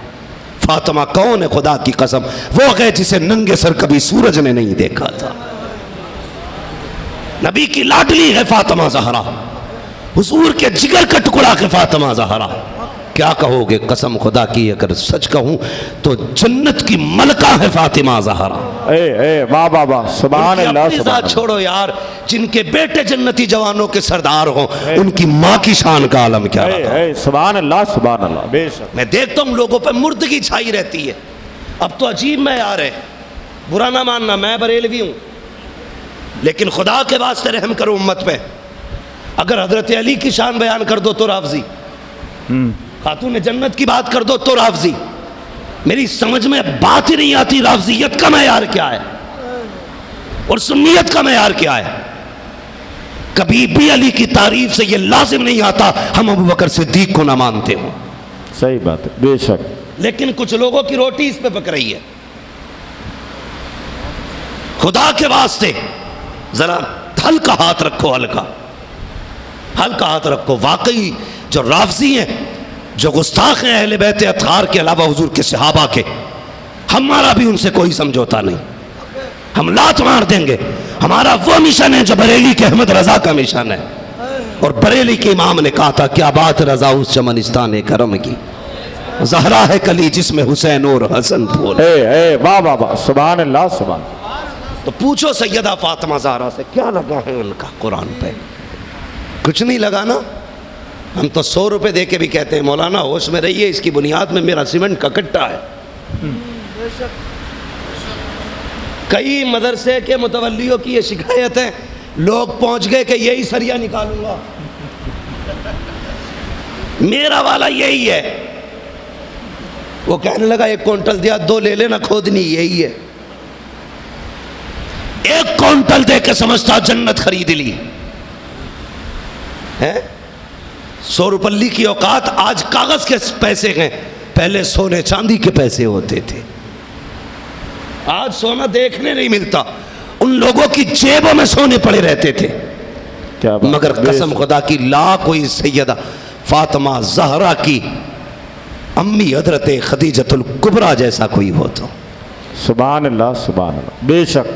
फातिमा कौन है? खुदा की कसम वो है जिसे नंगे सर कभी सूरज ने नहीं देखा था। नबी की लाडली है फातिमा ज़हरा, हुजूर के जिगर का टुकड़ा है फातिमा ज़हरा। क्या कहोगे? कसम खुदा की अगर सच कहूं तो जन्नत की मलका है फातिमा ज़हरा। वाह वाह वाह, सुभान अल्लाह, सुभान अल्लाह। छोड़ो यार, जिनके बेटे जन्नती जवानों के सरदार हों, उनकी माँ की शान का आलम क्या रहा। सुभान अल्लाह, सुभान अल्लाह। बेशक मैं देखता हूं लोगों पे मुर्दगी छाई रहती है। अब तो अजीब में यार है, बुरा ना मानना, मैं बरेलवी हूं, लेकिन खुदा के वास्ते रहम करो उम्मत पे। अगर हजरत अली की शान बयान कर दो तो राफजी, खातून जन्नत की बात कर दो तो राफजी। मेरी समझ में बात ही नहीं आती राफजियत का मयार क्या है और सुन्नियत का मयार क्या है। कभी भी अली की तारीफ से यह लाजिम नहीं आता हम अबू बकर सिद्दीक को ना मानते हो। सही बात है, बेशक। लेकिन कुछ लोगों की रोटी इस पे पक रही है। खुदा के वास्ते जरा हल्का हाथ रखो, हल्का हाथ रखो। वाकई जो राफजी हैं, जो गुस्ताख हैं अहले बैत अतहार के अलावा हुजूर के सहाबा के, हमारा भी उनसे कोई समझौता नहीं। हम लात मार देंगे। हमारा वो मिशन है जो बरेली के अहमद रजा का मिशन है। और बरेली के इमाम ने कहा था, क्या बात रजा उस चमनिस्तान करम की, जहरा है कली जिसमें हुसैन और हसन फूल। वाह वाह वाह, सुभान अल्लाह सुभान। तो पूछो सैयदा फातिमा ज़हरा से क्या लगा है उनका कुरान पे? कुछ नहीं लगा ना। हम तो 100 रुपए दे के भी कहते हैं मौलाना होश में रहिए, इसकी बुनियाद में मेरा सीमेंट का कट्टा है। कई मदरसे के मुतवल्लियों की ये शिकायत है, लोग पहुंच गए कि यही सरिया निकालूंगा, मेरा वाला यही है। वो कहने लगा 1 क्विंटल दिया, 2 ले लेना, खोदनी यही है। 1 क्विंटल दे के समझता जन्नत खरीद ली है। 100 रुपये की औकात आज कागज के पैसे हैं, पहले सोने चांदी के पैसे होते थे। आज सोना देखने नहीं मिलता, उन लोगों की जेबों में सोने पड़े रहते थे। क्या बात, मगर कसम खुदा की, ला कोई सैयदा फातिमा ज़हरा की अम्मी हजरत खदीजतुल कुबरा जैसा कोई हो तो सुभान अल्लाह सुभान अल्लाह। बेशक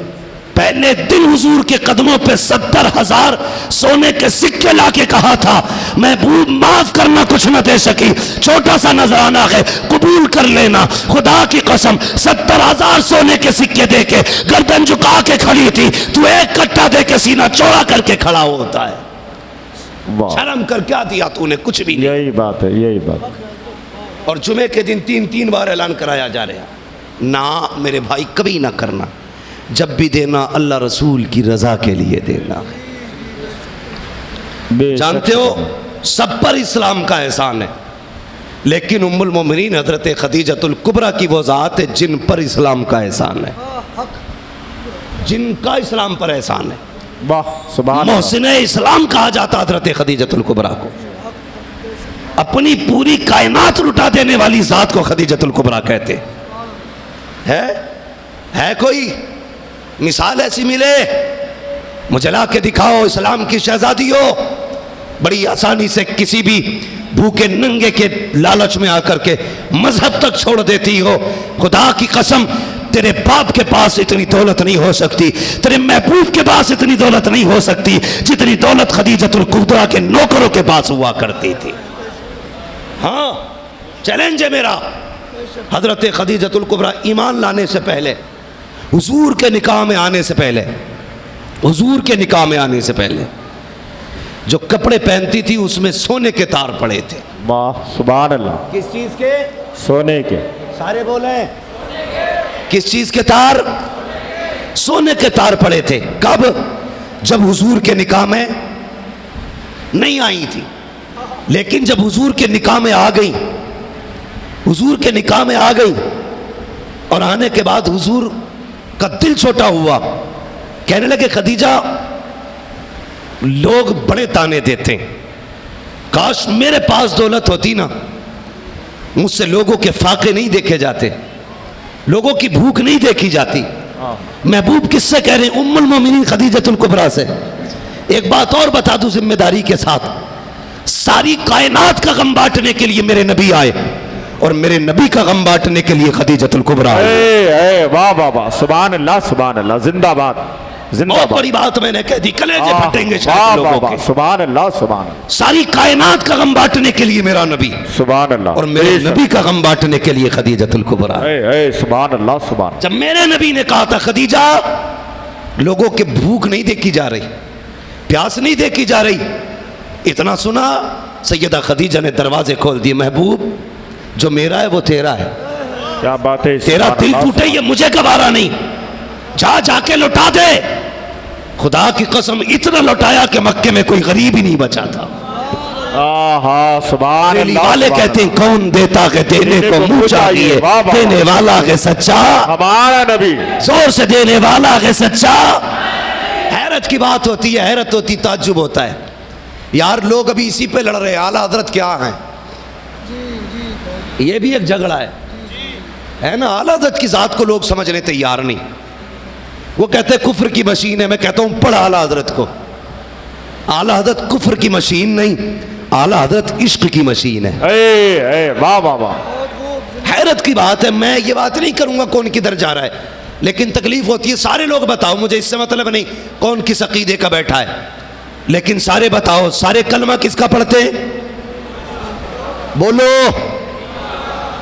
पहले दिन हुजूर के कदमों पे 70,000 सोने के सिक्के लाके कहा था, महबूब माफ करना कुछ न दे सकी, छोटा सा नजराना है, कबूल कर लेना। खुदा की कसम 70,000 सोने के सिक्के दे के गर्दन झुका के खड़ी थी, तू 1 कट्टा दे के सीना चौड़ा करके खड़ा होता है। वाह, शर्म कर क्या दिया तूने? कुछ भी नहीं। यही बात है, यही बात। और जुमे के दिन 3-3 बार ऐलान कराया जा रहा, ना मेरे भाई कभी ना करना, जब भी देना अल्लाह रसूल की रजा के लिए देना। जानते हो सब पर इस्लाम का एहसान है, लेकिन उम्मुल मोमिनीन हजरत खदीजतुल कुबरा की वो ज़ात है जिन पर इस्लाम का एहसान है, जिनका इस्लाम पर एहसान है। वाह सुभान मोहसिन इस्लाम कहा जाता हजरत खदीजतुल कुबरा को। अपनी पूरी कायनात लुटा देने वाली ज़ात को खदीजतुल कुबरा कहते है कोई मिसाल ऐसी मिले मुझे ला के दिखाओ, इस्लाम की शहजादी हो, बड़ी आसानी से किसी भी भूखे नंगे के लालच में आकर के मजहब तक छोड़ देती हो। खुदा की कसम, तेरे बाप के पास इतनी दौलत नहीं हो सकती, तेरे महबूब के पास इतनी दौलत नहीं हो सकती जितनी दौलत खदीजतुल कुबरा के नौकरों के पास हुआ करती थी। हाँ, चैलेंज है मेरा। हजरत खदीजतुल कुबरा ईमान लाने से पहले, हुजूर के निकाह में आने से पहले, हुजूर के निकाह में आने से पहले जो कपड़े पहनती थी उसमें सोने के तार पड़े थे। वाह सुभान अल्लाह। किस चीज के? सोने के। सारे बोले किस चीज के तार? सोने के तार पड़े थे। कब? जब हुजूर के निकाह में नहीं आई थी, लेकिन जब हुजूर के निकाह में आ गई, हुजूर के निकाह में आ गई और आने के बाद हुजूर का दिल छोटा हुआ, कहने लगे खदीजा लोग बड़े ताने देते हैं, काश मेरे पास दौलत होती ना, मुझसे लोगों के फाके नहीं देखे जाते, लोगों की भूख नहीं देखी जाती। महबूब किससे कह रहे हैं? उम्मुल मोमिनीन खदीजतुल कुबरा से। एक बात और बता दूं जिम्मेदारी के साथ, सारी कायनात का गम बांटने के लिए मेरे नबी आए और मेरे नबी का गम बांटने के लिए खदीजतुल कुबरा आई। वाह वाह वाह, सुभान अल्लाह सुभान अल्लाह, जिंदाबाद बहुत जिंदाबाद। बड़ी बात मैंने कह दी, कलेजे फटेंगे शायद लोगों के। सुभान अल्लाह सुभान अल्लाह। सारी कायनात का गम बांटने के लिए मेरा नबी सुभान अल्लाह, और मेरे नबी का गम बांटने के लिए खदीजतुल कुबरा। सुभान अल्लाह सुभान। जब मेरे नबी ने कहा था खदीजा लोगों के भूख नहीं देखी जा रही, प्यास नहीं देखी जा रही, इतना सुना सैयदा खदीजा ने दरवाजे खोल दिए, महबूब जो मेरा है वो तेरा है। क्या बात है, तेरा दिल टूटे ये मुझे गवारा नहीं, जाके लौटा दे। खुदा की कसम इतना लौटाया कि मक्के में कोई गरीब ही नहीं बचा था। सुभान अल्लाह। वाले कहते हैं कौन देता है देने को मुंह चाहिए, देने वाला है सच्चा हमारा नबी, जोर से देने वाला है सच्चा। हैरत की बात होती है, हैरत होती, ताज्जुब होता है यार, लोग अभी इसी पे लड़ रहे हैं आला हजरत क्या है। ये भी एक झगड़ा है ना। आला हजरत की जात को लोग समझने तैयार नहीं, वो कहते हैं कुफ्र की मशीन है। मैं कहता हूं पढ़ आला हजरत को। आला हजरत कुफ्र की मशीन नहीं, आला हजरत इश्क की मशीन है। वाह वाह वाह। हैरत की बात है, मैं ये बात नहीं करूंगा कौन किधर जा रहा है, लेकिन तकलीफ होती है। सारे लोग बताओ, मुझे इससे मतलब नहीं कौन किस अकीदे का बैठा है, लेकिन सारे बताओ, सारे कलमा किसका पढ़ते हैं? बोलो,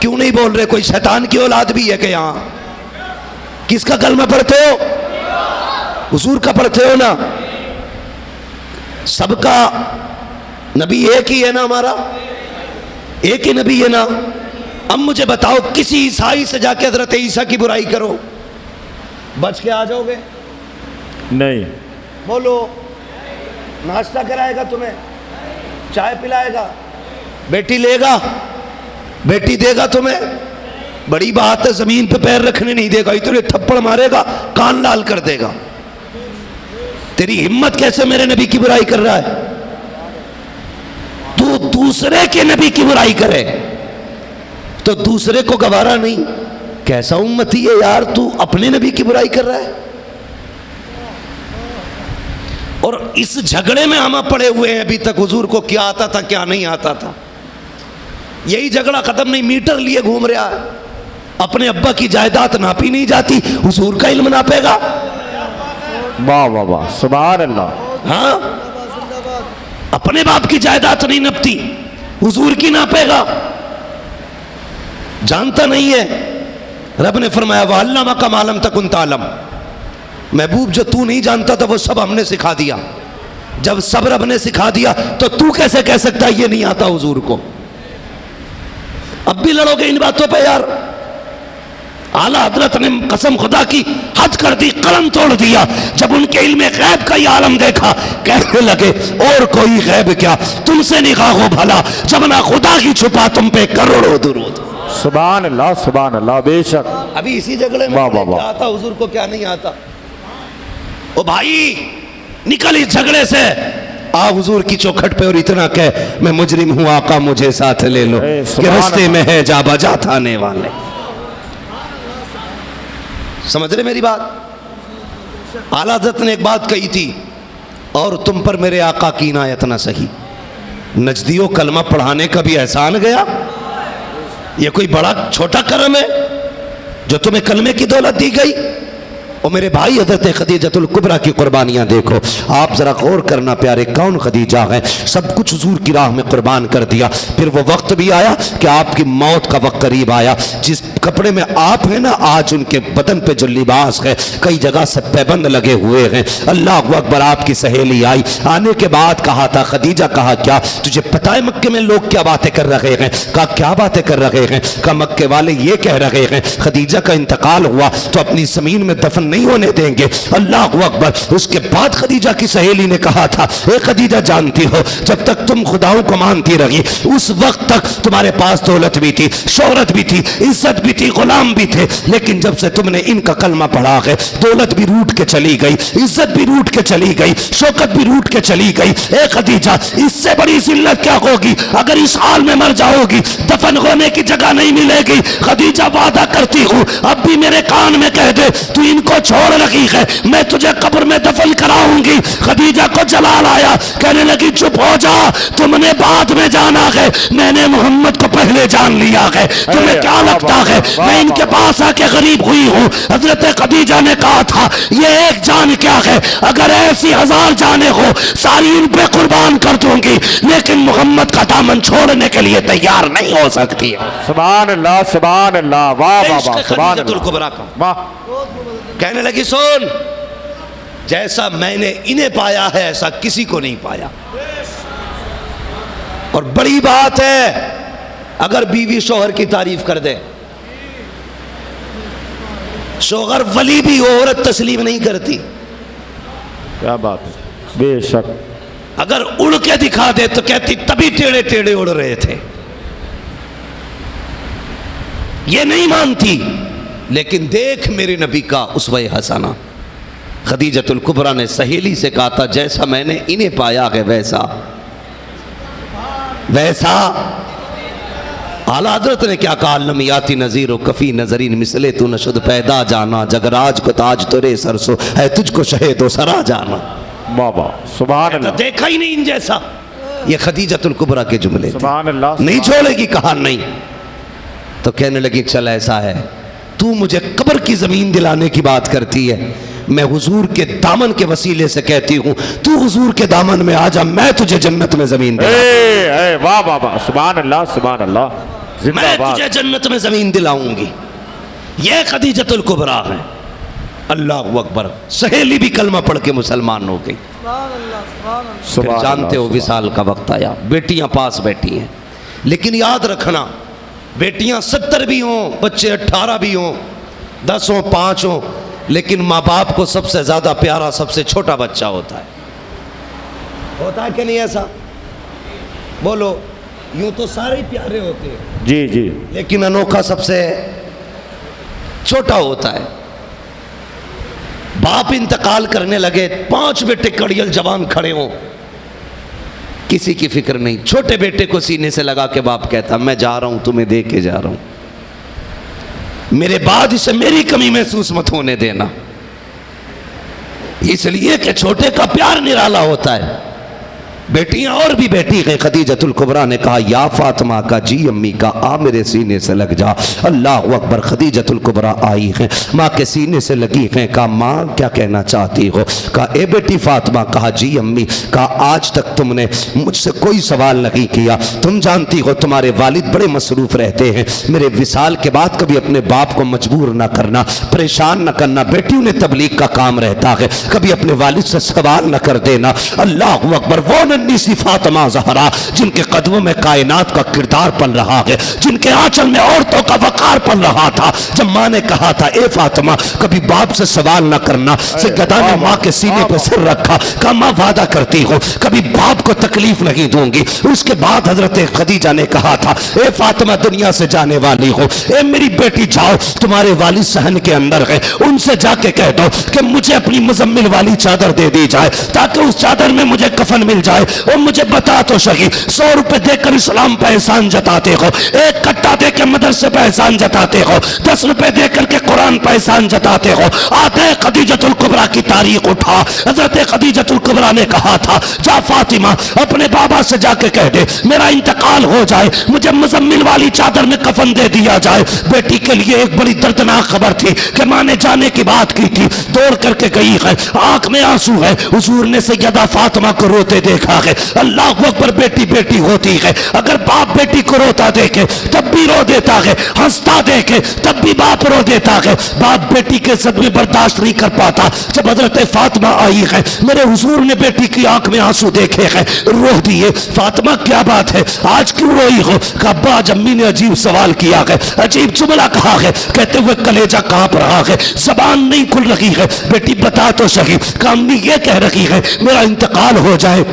क्यों नहीं बोल रहे? कोई शैतान की औलाद भी है कि यहां? किसका कलमा पढ़ते हो? हुजूर का पढ़ते हो ना? सबका नबी एक ही है ना? हमारा एक ही नबी है ना? अब मुझे बताओ, किसी ईसाई से जाके हजरत ईसा की बुराई करो, बच के आ जाओगे? नहीं। बोलो, नाश्ता कराएगा तुम्हें, चाय पिलाएगा, बेटी लेगा, बेटी देगा तुम्हें, बड़ी बात है, जमीन पे पैर रखने नहीं देगा, इतने थप्पड़ मारेगा कान लाल कर देगा। तेरी हिम्मत कैसे मेरे नबी की बुराई कर रहा है? तू दूसरे के नबी की बुराई करे तो दूसरे को गवारा नहीं। कैसा उम्मती है यार, तू अपने नबी की बुराई कर रहा है। और इस झगड़े में हम पड़े हुए हैं अभी तक, हुजूर को क्या आता था क्या नहीं आता था। यही झगड़ा खत्म नहीं, मीटर लिए घूम रहा है। अपने अब्बा की जायदाद नापी नहीं जाती, हुजूर का इल्म नापेगा? वाह वाह वाह, सुभान अल्लाह। हाँ, अपने बाप की जायदाद नहीं नपती, हुजूर की नापेगा? जानता नहीं है। रब ने फरमाया वअल्लमा का मालम तकुन तालम, महबूब जो तू नहीं जानता था वो सब हमने सिखा दिया। जब सब रब ने सिखा दिया तो तू कैसे कह सकता ये नहीं आता हुजूर को? अब भी लड़ोगे इन बातों पे यार? आला हजरत ने कसम खुदा की हद कर दी, कलम तोड़ दिया। जब उनके इल्म गैब का ये आलम देखा, कहने लगे और कोई गैब क्या, तुमसे निगाह हो भला, जब ना खुदा की छुपा तुम पे करोड़ों दुरूद। सुभान अल्लाह, सुभान अल्लाह, बेशक। अभी इसी झगड़े में क्या आता हुजूर को क्या नहीं आता। ओ भाई निकल इस झगड़े से, आ हुजूर की चौखट पे और इतना कह मैं मुजरिम हूं, आका मुझे साथ ले लो, कि रास्ते में है जा बजा थाने वाले। समझ रहे मेरी बात? आला हज़रत ने एक बात कही थी, और तुम पर मेरे आका की इनायत ना सही। नजदियों कलमा पढ़ाने का भी एहसान गया। ये कोई बड़ा छोटा करम है जो तुम्हें कलमे की दौलत दी गई? और मेरे भाई हज़रत खदीजतुल कुबरा की कुर्बानियाँ देखो। आप ज़रा गौर करना प्यारे, कौन खदीजा है? सब कुछ हुजूर की राह में कुर्बान कर दिया। फिर वो वक्त भी आया कि आपकी मौत का वक्त करीब आया। जिस कपड़े में आप हैं ना, आज उनके बदन पे जो लिबास है, कई जगह से पैबंद लगे हुए हैं। अल्लाह अकबर। आपकी सहेली आई, आने के बाद कहा था, खदीजा कहा क्या तुझे पता है मक्के में लोग क्या बातें कर रहे हैं? कहा क्या बातें कर रहे हैं? कहा मक्के वाले ये कह रहे हैं खदीजा का इंतकाल हुआ तो अपनी जमीन में दफन नहीं होने देंगे। अल्लाह अकबर। उसके बाद खदीजा की सहेली ने कहा था, ए खदीजा जानती हो जब तक तुम खुदाओं को मानती रही उस वक्त तक तुम्हारे पास दौलत भी थी, शोहरत भी थी, इज्जत भी थी, गुलाम भी थे, लेकिन जब से तुमने इनका कलमा पढ़ा है दौलत भी रूठ के चली गई, इज्जत भी रूठ के चली गई, शौकत भी रूठ के चली गई। ए खदीजा इससे बड़ी जिल्लत क्या होगी अगर इस हाल में मर जाओगी, दफन होने की जगह नहीं मिलेगी। खदीजा वादा करती हूँ अब भी मेरे कान में कह दे तू इनको छोड़ रखी है, मैं तुझे कब्र में दफन कराऊंगी। खदीजा को जलाल आया, कहने लगी चुप हो जा, तुमने बाद में जाना है, मैंने मोहम्मद को पहले जान लिया है, तुम्हें क्या लगता है मैं इनके पास आके गरीब हुई हूँ? हजरत खदीजा ने कहा था ये एक जान क्या है, अगर ऐसी 1000 जाने हो सारी इन पे कुर्बान कर दूंगी, लेकिन मोहम्मद का दामन छोड़ने के लिए तैयार नहीं हो सकती। सुभान अल्लाह, सुभान अल्लाह, वाह वाह वाह, सुभान अल्लाह, वाह। कहने लगी सुन, जैसा मैंने इन्हें पाया है ऐसा किसी को नहीं पाया। और बड़ी बात है अगर बीवी शोहर की तारीफ कर दे, शोहर वली भी हो, औरत तस्लीम नहीं करती। क्या बात है, बेशक। अगर उड़ के दिखा दे तो कहती तभी टेढ़े टेढ़े उड़ रहे थे। ये नहीं मानती, लेकिन देख मेरे नबी का उसवे हसना। खदीजतुल कुबरा ने सहेली से कहा था जैसा मैंने इन्हें पाया है वैसा वैसा। आला हजरत ने क्या कहा, लमियाती नजीर कफी नजरीन मिसले तू नशुद पैदा जाना, जगराज को ताज तुरे सरसो है तुझको शहे तो सरा जाना। बाबा सुभान अल्लाह, देखा ही नहीं इन जैसा। ये खदीजतुल कुबरा के जुमले सुभान अल्लाह। नहीं छोड़ेगी, कहा नहीं। तो कहने लगी चल ऐसा है तू मुझे कब्र की ज़मीन दिलाने की बात करती है। मैं हुजूर के दामन के वसीले से कहती हूँ, तू हुजूर के दामन में आ जा, मैं तुझे जन्नत में ज़मीन दिलाऊंगी। वाह वाह वाह, सुभान अल्लाह सुभान अल्लाह, मैं जिंदाबाद। तुझे जन्नत में ज़मीन दिलाऊंगी। ये खदीजतुल कुबरा है। अल्लाह अकबर। सहेली भी कलमा पढ़ के मुसलमान हो गई। फिर सुभान जानते अल्लाह, हो विसाल का वक्त आया, बेटियां पास बैठी हैं, लेकिन याद रखना बेटियां 70 भी हों, बच्चे 18 भी हों, 10 हों, 5 हों, लेकिन माँ बाप को सबसे ज्यादा प्यारा सबसे छोटा बच्चा होता है। होता है कि नहीं ऐसा? बोलो। यूं तो सारे ही प्यारे होते हैं जी जी, लेकिन अनोखा सबसे छोटा होता है। बाप इंतकाल करने लगे, 5 बेटे कड़ियल जवान खड़े हों, किसी की फिक्र नहीं। छोटे बेटे को सीने से लगा के बाप कहता, मैं जा रहा हूं, तुम्हें दे के जा रहा हूं, मेरे बाद इसे मेरी कमी महसूस मत होने देना। इसलिए कि छोटे का प्यार निराला होता है। बेटियां और भी बैठी गई। खदीजतुल कुबरा ने कहा, या फातिमा का जी अम्मी का, आ मेरे सीने से लग जा। अल्लाह अकबर। खदीजतुल कुबरा आई हैं, माँ के सीने से लगी हैं। कहा, माँ क्या कहना चाहती हो? कहा, ए बेटी फातिमा। कहा, जी अम्मी। कहा, आज तक तुमने मुझसे कोई सवाल नहीं किया। तुम जानती हो तुम्हारे वालिद बड़े मसरूफ रहते हैं। मेरे विसाल के बाद कभी अपने बाप को मजबूर ना करना, परेशान न करना। बेटियों ने तबलीग का काम रहता है, कभी अपने वालिद से सवाल न कर देना। अल्लाह अकबर। वो नन्ही सी फातिमा ज़हरा जिनके कदमों में कायनात का किरदार पल रहा है, जिनके आंचल में औरतों का वकार पल रहा था। जब माँ ने कहा था, ए फातिमा कभी बाप से सवाल न करना, सैयदा ने माँ के सीने पर सिर रखा। कहा, माँ वादा करती हूँ कभी बाप को तकलीफ नहीं दूंगी। उसके बाद हजरत खदीजा ने कहा था, ए फातिमा दुनिया से जाने वाली हो, ए मेरी बेटी जाओ, तुम्हारे वालिद सहन के अंदर है, उनसे जाके कह दो कि मुझे अपनी मुजम्मिल वाली चादर दे दी जाए, ताकि उस चादर में मुझे कफन मिल जाए। और मुझे बता तो सही, 100 रुपए देकर इस्लाम पर एहसान जताते हो, 1 कट्टा देकर मदरसे पर एहसान जताते हो, 10 रुपए देकर के कुरान पर एहसान जताते हो। आते खदीजतुल कुबरा की तारीख उठा। हजरत खदीजतुल कुबरा ने कहा था, जा फातिमा अपने बाबा से जाके कह दे मेरा इंतकाल हो जाए, मुझे मुजम्मिल वाली चादर में कफन दे दिया जाए। बेटी के लिए एक बड़ी दर्दनाक खबर थी कि माँ ने जाने की बात की थी। दौड़ करके गई है, आंख में आंसू है। हुजूर ने सैयदा फातिमा को रोते देखा है। अल्लाह अकबर। बेटी बेटी होती है। अगर बाप बेटी को रोता देखे तब भी रो देता है, हंसता देखे तब भी बाप रो देता है। बाप बेटी के सदमे बर्दाश्त नहीं कर पाता। जब हजरत फातिमा आई है, मेरे हुजूर ने बेटी की आंख में आंसू देखे हैं, रो दिए। फातिमा क्या बात है, आज क्यों रोई हो? अब्बा आज अम्मी ने अजीब सवाल किया है, अजीब जुमला कहा है, कहते हुए कलेजा कांप रहा है, जबान नहीं खुल रही है। बेटी बता तो सही। अम्मी ये कह रही है मेरा इंतकाल हो जाए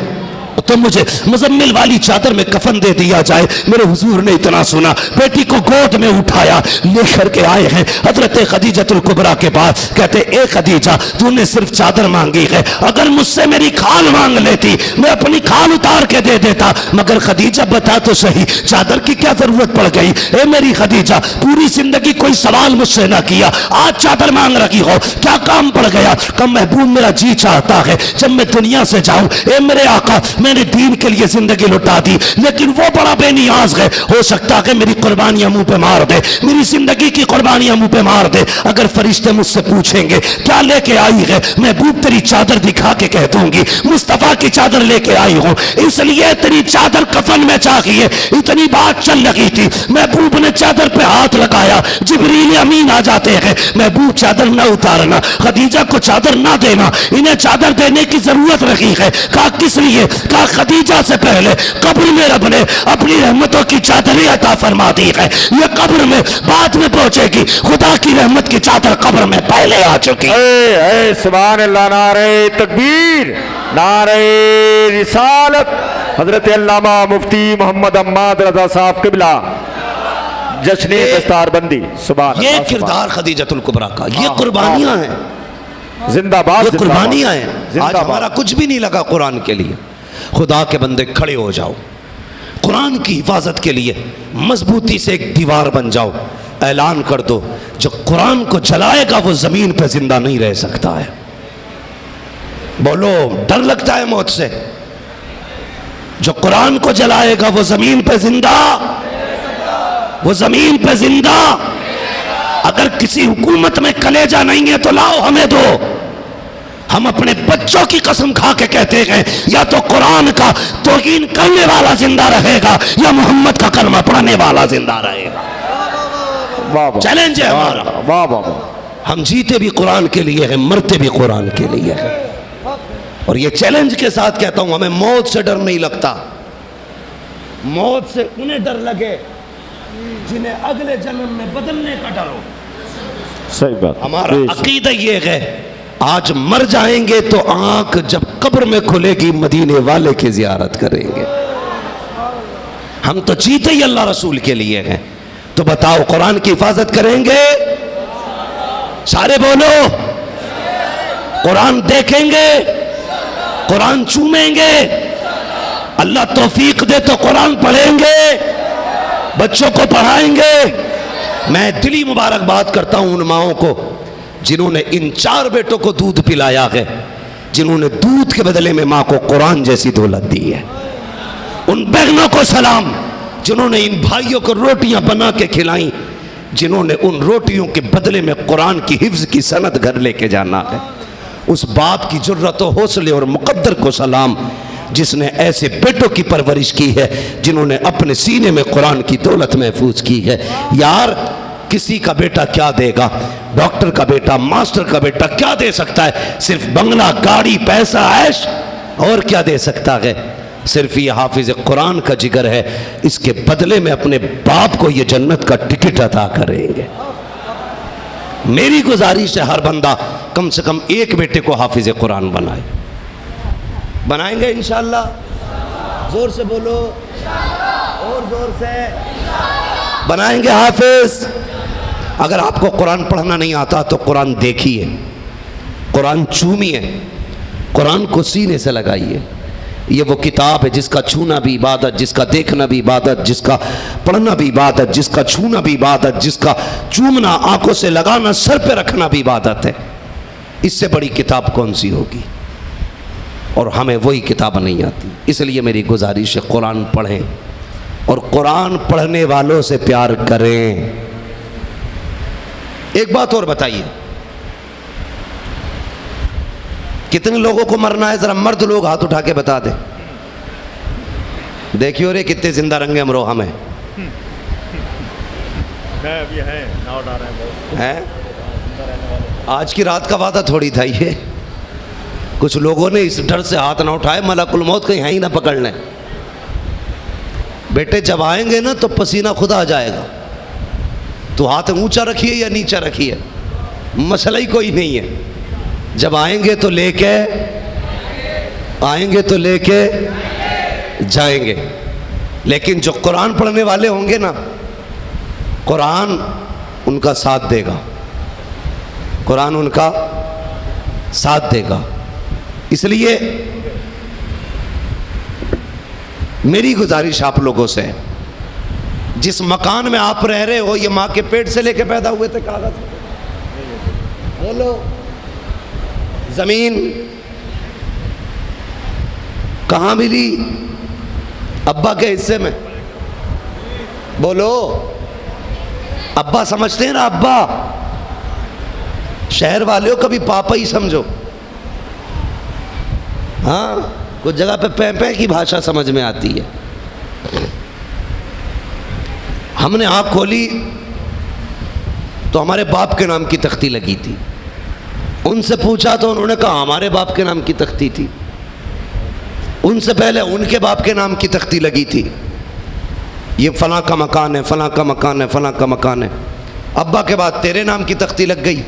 तो मुझे मुजम्मिल वाली चादर में कफन दे दिया जाए। मेरे हुजूर ने इतना सुना, बेटी को गोद में उठाया, लेकर के आए हैं हजरत खदीजतुल कुबरा के पास। कहते, ए खदीजा तूने सिर्फ चादर मांगी है, अगर मुझसे मेरी खाल मांग लेती मैं अपनी खाल उतार के दे देता। मगर खदीजा बता तो सही, चादर की क्या जरूरत पड़ गई? ए मेरी खदीजा, पूरी जिंदगी कोई सवाल मुझसे ना किया, आज चादर मांग रही हो, क्या काम पड़ गया? कम महबूब मेरा जी चाहता है जब मैं दुनिया से जाऊं, ए मेरे आका मैंने दीन के लिए जिंदगी लुटा दी, लेकिन वो बड़ा बेनियाज है, हो सकता है मेरी कुर्बानियां मुंह पे मार दे, मेरी जिंदगी की कुर्बानियां मुंह पे मार दे। अगर फरिश्ते मुझसे पूछेंगे क्या लेके आई है, महबूब तेरी चादर दिखा के कह दूंगी मुस्तफा की चादर लेके आई हूं, इसलिए तेरी चादर कफन में चाहिए। इतनी बात चल रही थी, महबूब ने चादर पे हाथ लगाया, जिब्रील अमीन आ जाते हैं, महबूब चादर ना उतारना, खदीजा को चादर ना देना, इन्हें चादर देने की जरूरत रही है। कहा किस लिए? कहा खदीजा से पहले कब्र में रब ने अपनी रहमतों की चादरें अता फरमा दी है, ये कब्र में बाद में पहुंचेगी, खुदा की रहमत की चादर कब्र में पहले आ चुकी। सुभान अल्लाह, नारे तकबीर, नारे रिसालत। हजरत अल्लामा मुफ्ती मोहम्मद अम्माद रजा साहब किबला जश्न दस्तारबंदी। सुभान ये किरदार खदीजतुल कुबरा का, ये कुर्बानियां हैं, जिंदाबाद, ये कुर्बानियां हैं। आज हमारा कुछ भी नहीं लगा कुरान के लिए। खुदा के बंदे खड़े हो जाओ, कुरान की हिफाजत के लिए मजबूती से एक दीवार बन जाओ। ऐलान कर दो, जो कुरान को जलाएगा वो जमीन पे जिंदा नहीं रह सकता है। बोलो, डर लगता है मौत से? जो कुरान को जलाएगा वो जमीन पे जिंदा, वो जमीन पे जिंदा। अगर किसी हुकूमत में कलेजा नहीं है तो लाओ हमें दो। हम अपने बच्चों की कसम खा के कहते हैं या तो कुरान का तौहीन करने वाला जिंदा रहेगा या मोहम्मद का कलमा पढ़ने वाला जिंदा रहेगा। चैलेंज है हमारा। वाह वाह। हम जीते भी कुरान के लिए हैं, मरते भी कुरान के लिए हैं। और ये चैलेंज के साथ कहता हूं, हमें मौत से डर नहीं लगता। मौत से उन्हें डर लगे जिन्हें अगले जन्म में बदलने का डर हो। सही बात। हमारा अकीदा ये है, आज मर जाएंगे तो आंख जब कब्र में खुलेगी मदीने वाले की जियारत करेंगे। हम तो जीते ही अल्लाह रसूल के लिए हैं। तो बताओ कुरान की हिफाजत करेंगे? सारे बोलो। कुरान देखेंगे, कुरान चूमेंगे, अल्लाह तौफीक दे तो कुरान पढ़ेंगे, बच्चों को पढ़ाएंगे। मैं दिली मुबारकबाद करता हूं उन माओं को जिन्होंने इन 4 बेटों को दूध पिलाया है, जिन्होंने दूध के बदले में मां को कुरान जैसी दौलत दी है। उन बहनों को सलाम जिन्होंने इन भाइयों को रोटियां बना के खिलाई, जिन्होंने उन रोटियों के बदले में कुरान की हिफ्ज की सनद घर लेके जाना है। उस बाप की जुर्रत व हौसले और मुकद्दर को सलाम जिसने ऐसे बेटों की परवरिश की है, जिन्होंने अपने सीने में कुरान की दौलत महफूज की है। यार किसी का बेटा क्या देगा? डॉक्टर का बेटा, मास्टर का बेटा क्या दे सकता है? सिर्फ बंगला, गाड़ी, पैसा, ऐश। और क्या दे सकता है? सिर्फ ये हाफिज कुरान का जिगर है। इसके बदले में अपने बाप को ये जन्नत का टिकट अता करेंगे। मेरी गुजारिश है हर बंदा कम से कम एक बेटे को हाफिज कुरान बनाए। बनाएंगे इंशाअल्लाह? जोर से बोलो, और जोर से। बनाएंगे हाफिज। अगर आपको कुरान पढ़ना नहीं आता तो कुरान देखिए, कुरान चूमिए, कुरान को सीने से लगाइए। ये वो किताब है जिसका छूना भी इबादत, जिसका देखना भी इबादत, जिसका पढ़ना भी इबादत, जिसका छूना भी इबादत, जिसका चूमना, आंखों से लगाना, सर पे रखना भी इबादत है। इससे बड़ी किताब कौन सी होगी? और हमें वही किताब नहीं आती। इसलिए मेरी गुजारिश है कुरान पढ़ें और कुरान पढ़ने वालों से प्यार करें। एक बात और बताइए, कितने लोगों को मरना है? जरा मर्द लोग हाथ उठा के बता दें। देखियो रे कितने जिंदा रंगे अमरोहा में हैं। आज की रात का वादा थोड़ी था ये। कुछ लोगों ने इस डर से हाथ ना उठाए मलकुल मौत कहीं है ही ना पकड़ने। बेटे जब आएंगे ना तो पसीना खुद आ जाएगा। तो हाथ ऊंचा रखिए या नीचा रखिए, मसला ही कोई नहीं है। जब आएंगे तो लेके जाएंगे। लेकिन जो कुरान पढ़ने वाले होंगे ना, कुरान उनका साथ देगा, कुरान उनका साथ देगा। इसलिए मेरी गुजारिश आप लोगों से, जिस मकान में आप रह रहे हो, ये माँ के पेट से लेके पैदा हुए थे कागज, बोलो, जमीन कहाँ मिली? अब्बा के हिस्से में। बोलो, अब्बा समझते हैं ना? अब्बा शहर वाले हो, कभी पापा ही समझो। हाँ, कुछ जगह पे पैपे की भाषा समझ में आती है। हमने आँख खोली तो हमारे बाप के नाम की तख्ती लगी थी। उनसे पूछा तो उन्होंने कहा हमारे बाप के नाम की तख्ती थी। उनसे पहले उनके बाप के नाम की तख्ती लगी थी। ये फलां का मकान है, फलां का मकान है, फलां का मकान है। अब्बा के बाद तेरे नाम की तख्ती लग गई,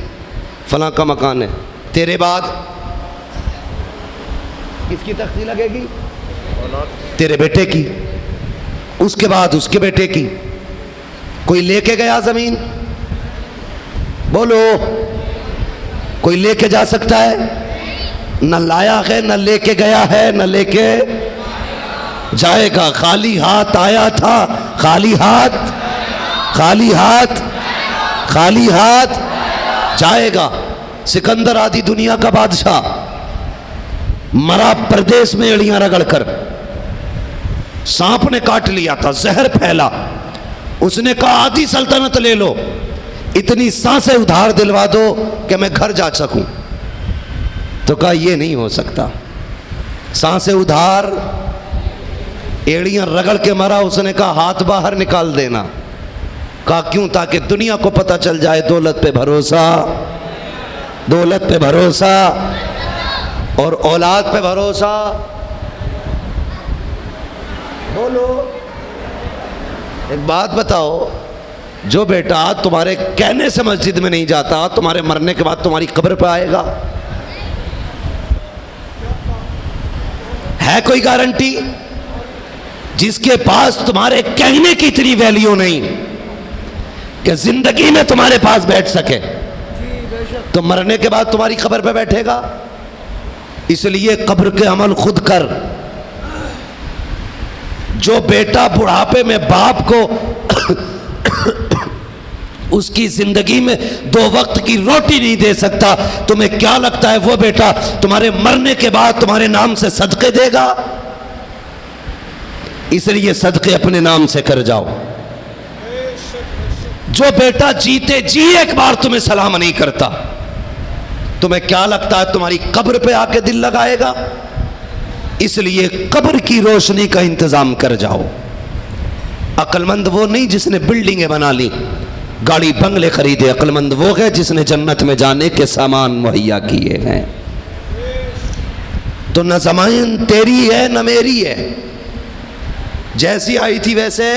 फलां का मकान है। तेरे बाद किसकी तख्ती लगेगी? तेरे बेटे की। उसके बाद उसके बेटे की। कोई लेके गया जमीन? बोलो, कोई लेके जा सकता है? न लाया है, न लेके गया है, न लेके जाएगा। खाली हाथ आया था, खाली हाथ, खाली हाथ, खाली हाथ जाएगा। सिकंदर आदि दुनिया का बादशाह मरा प्रदेश में एड़ियां रगड़कर। सांप ने काट लिया था, जहर फैला। उसने कहा आधी सल्तनत ले लो, इतनी सांसें उधार दिलवा दो कि मैं घर जा सकूं। तो कहा यह नहीं हो सकता, सांसें उधार, एड़ियां रगड़ के मरा। उसने कहा हाथ बाहर निकाल देना। कहा क्यों? ताकि दुनिया को पता चल जाए दौलत पे भरोसा, दौलत पे भरोसा और औलाद पे भरोसा। बोलो, एक बात बताओ, जो बेटा तुम्हारे कहने से मस्जिद में नहीं जाता, तुम्हारे मरने के बाद तुम्हारी कब्र पे आएगा? है कोई गारंटी? जिसके पास तुम्हारे कहने की इतनी वैल्यू नहीं कि जिंदगी में तुम्हारे पास बैठ सके, तो मरने के बाद तुम्हारी कब्र पे बैठेगा। इसलिए कब्र के अमल खुद कर। जो बेटा बुढ़ापे में बाप को उसकी जिंदगी में 2 वक्त की रोटी नहीं दे सकता, तुम्हें क्या लगता है वो बेटा तुम्हारे मरने के बाद तुम्हारे नाम से सदके देगा? इसलिए सदके अपने नाम से कर जाओ। जो बेटा जीते जी एक बार तुम्हें सलाम नहीं करता, तुम्हें क्या लगता है तुम्हारी कब्र पे आके दिल लगाएगा? इसलिए कब्र की रोशनी का इंतजाम कर जाओ। अक्लमंद वो नहीं जिसने बिल्डिंगें बना ली, गाड़ी बंगले खरीदे। अक्लमंद वो है जिसने जन्नत में जाने के सामान मुहैया किए हैं। तो न ज़मीन तेरी है न मेरी है, जैसी आई थी वैसे।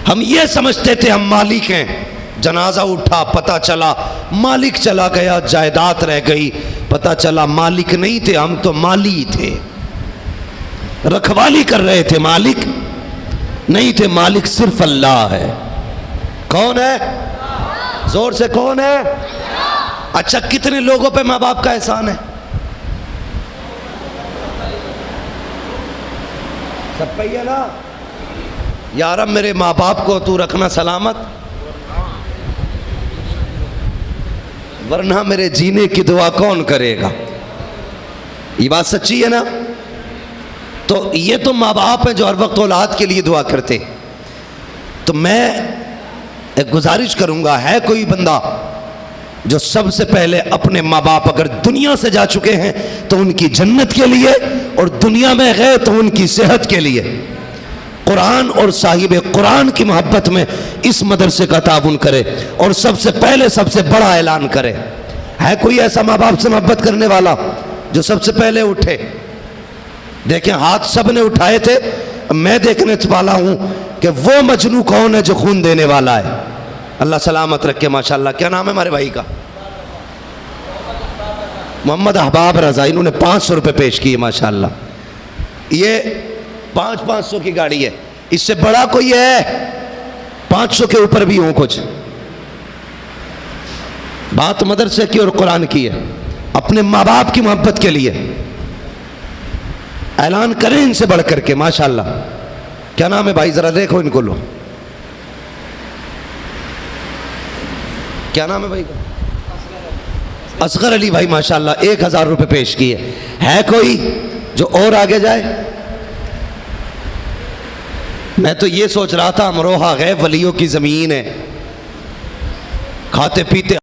हम ये समझते थे हम मालिक हैं। जनाजा उठा, पता चला मालिक चला गया, जायदाद रह गई। पता चला मालिक नहीं थे, हम तो माली थे, रखवाली कर रहे थे, मालिक नहीं थे। मालिक सिर्फ अल्लाह है। कौन है? जोर से कौन है? अच्छा, कितने लोगों पे माँ बाप का एहसान है? सब पे ही है ना? यार अब मेरे माँ बाप को तू रखना सलामत, वरना मेरे जीने की दुआ कौन करेगा? ये बात सच्ची है ना? तो ये तो माँ बाप हैं जो हर वक्त औलाद के लिए दुआ करते। तो मैं एक गुजारिश करूंगा, है कोई बंदा जो सबसे पहले अपने माँ बाप अगर दुनिया से जा चुके हैं तो उनकी जन्नत के लिए, और दुनिया में गए तो उनकी सेहत के लिए कुरान और साहिब कुरान की मोहब्बत में इस मदरसे का ताउन करे और सबसे पहले सबसे बड़ा ऐलान करे? है कोई ऐसा माँ बाप से मोहब्बत करने वाला जो सबसे पहले उठे? देखें, हाथ सब ने उठाए थे। मैं देखने वाला हूं कि वो मजनू कौन है जो खून देने वाला है। अल्लाह सलामत रखे। माशाल्लाह, क्या नाम है हमारे भाई का? मोहम्मद अहबाब रजा। इन्होंने 500 रुपये पेश किए। माशाल्लाह, ये 500 की गाड़ी है। इससे बड़ा कोई है? 500 के ऊपर भी हो कुछ। बात मदरसे की और कुरान की है। अपने माँ बाप की मोहब्बत के लिए ऐलान करें इनसे बढ़ करके। माशाल्लाह, क्या नाम है भाई? जरा देखो इनको लो। क्या नाम है भाई का? असगर अली भाई। माशाल्लाह, 1000 रुपये पेश किए। है कोई जो और आगे जाए? मैं तो ये सोच रहा था अमरोहा गए वलियों की जमीन है, खाते पीते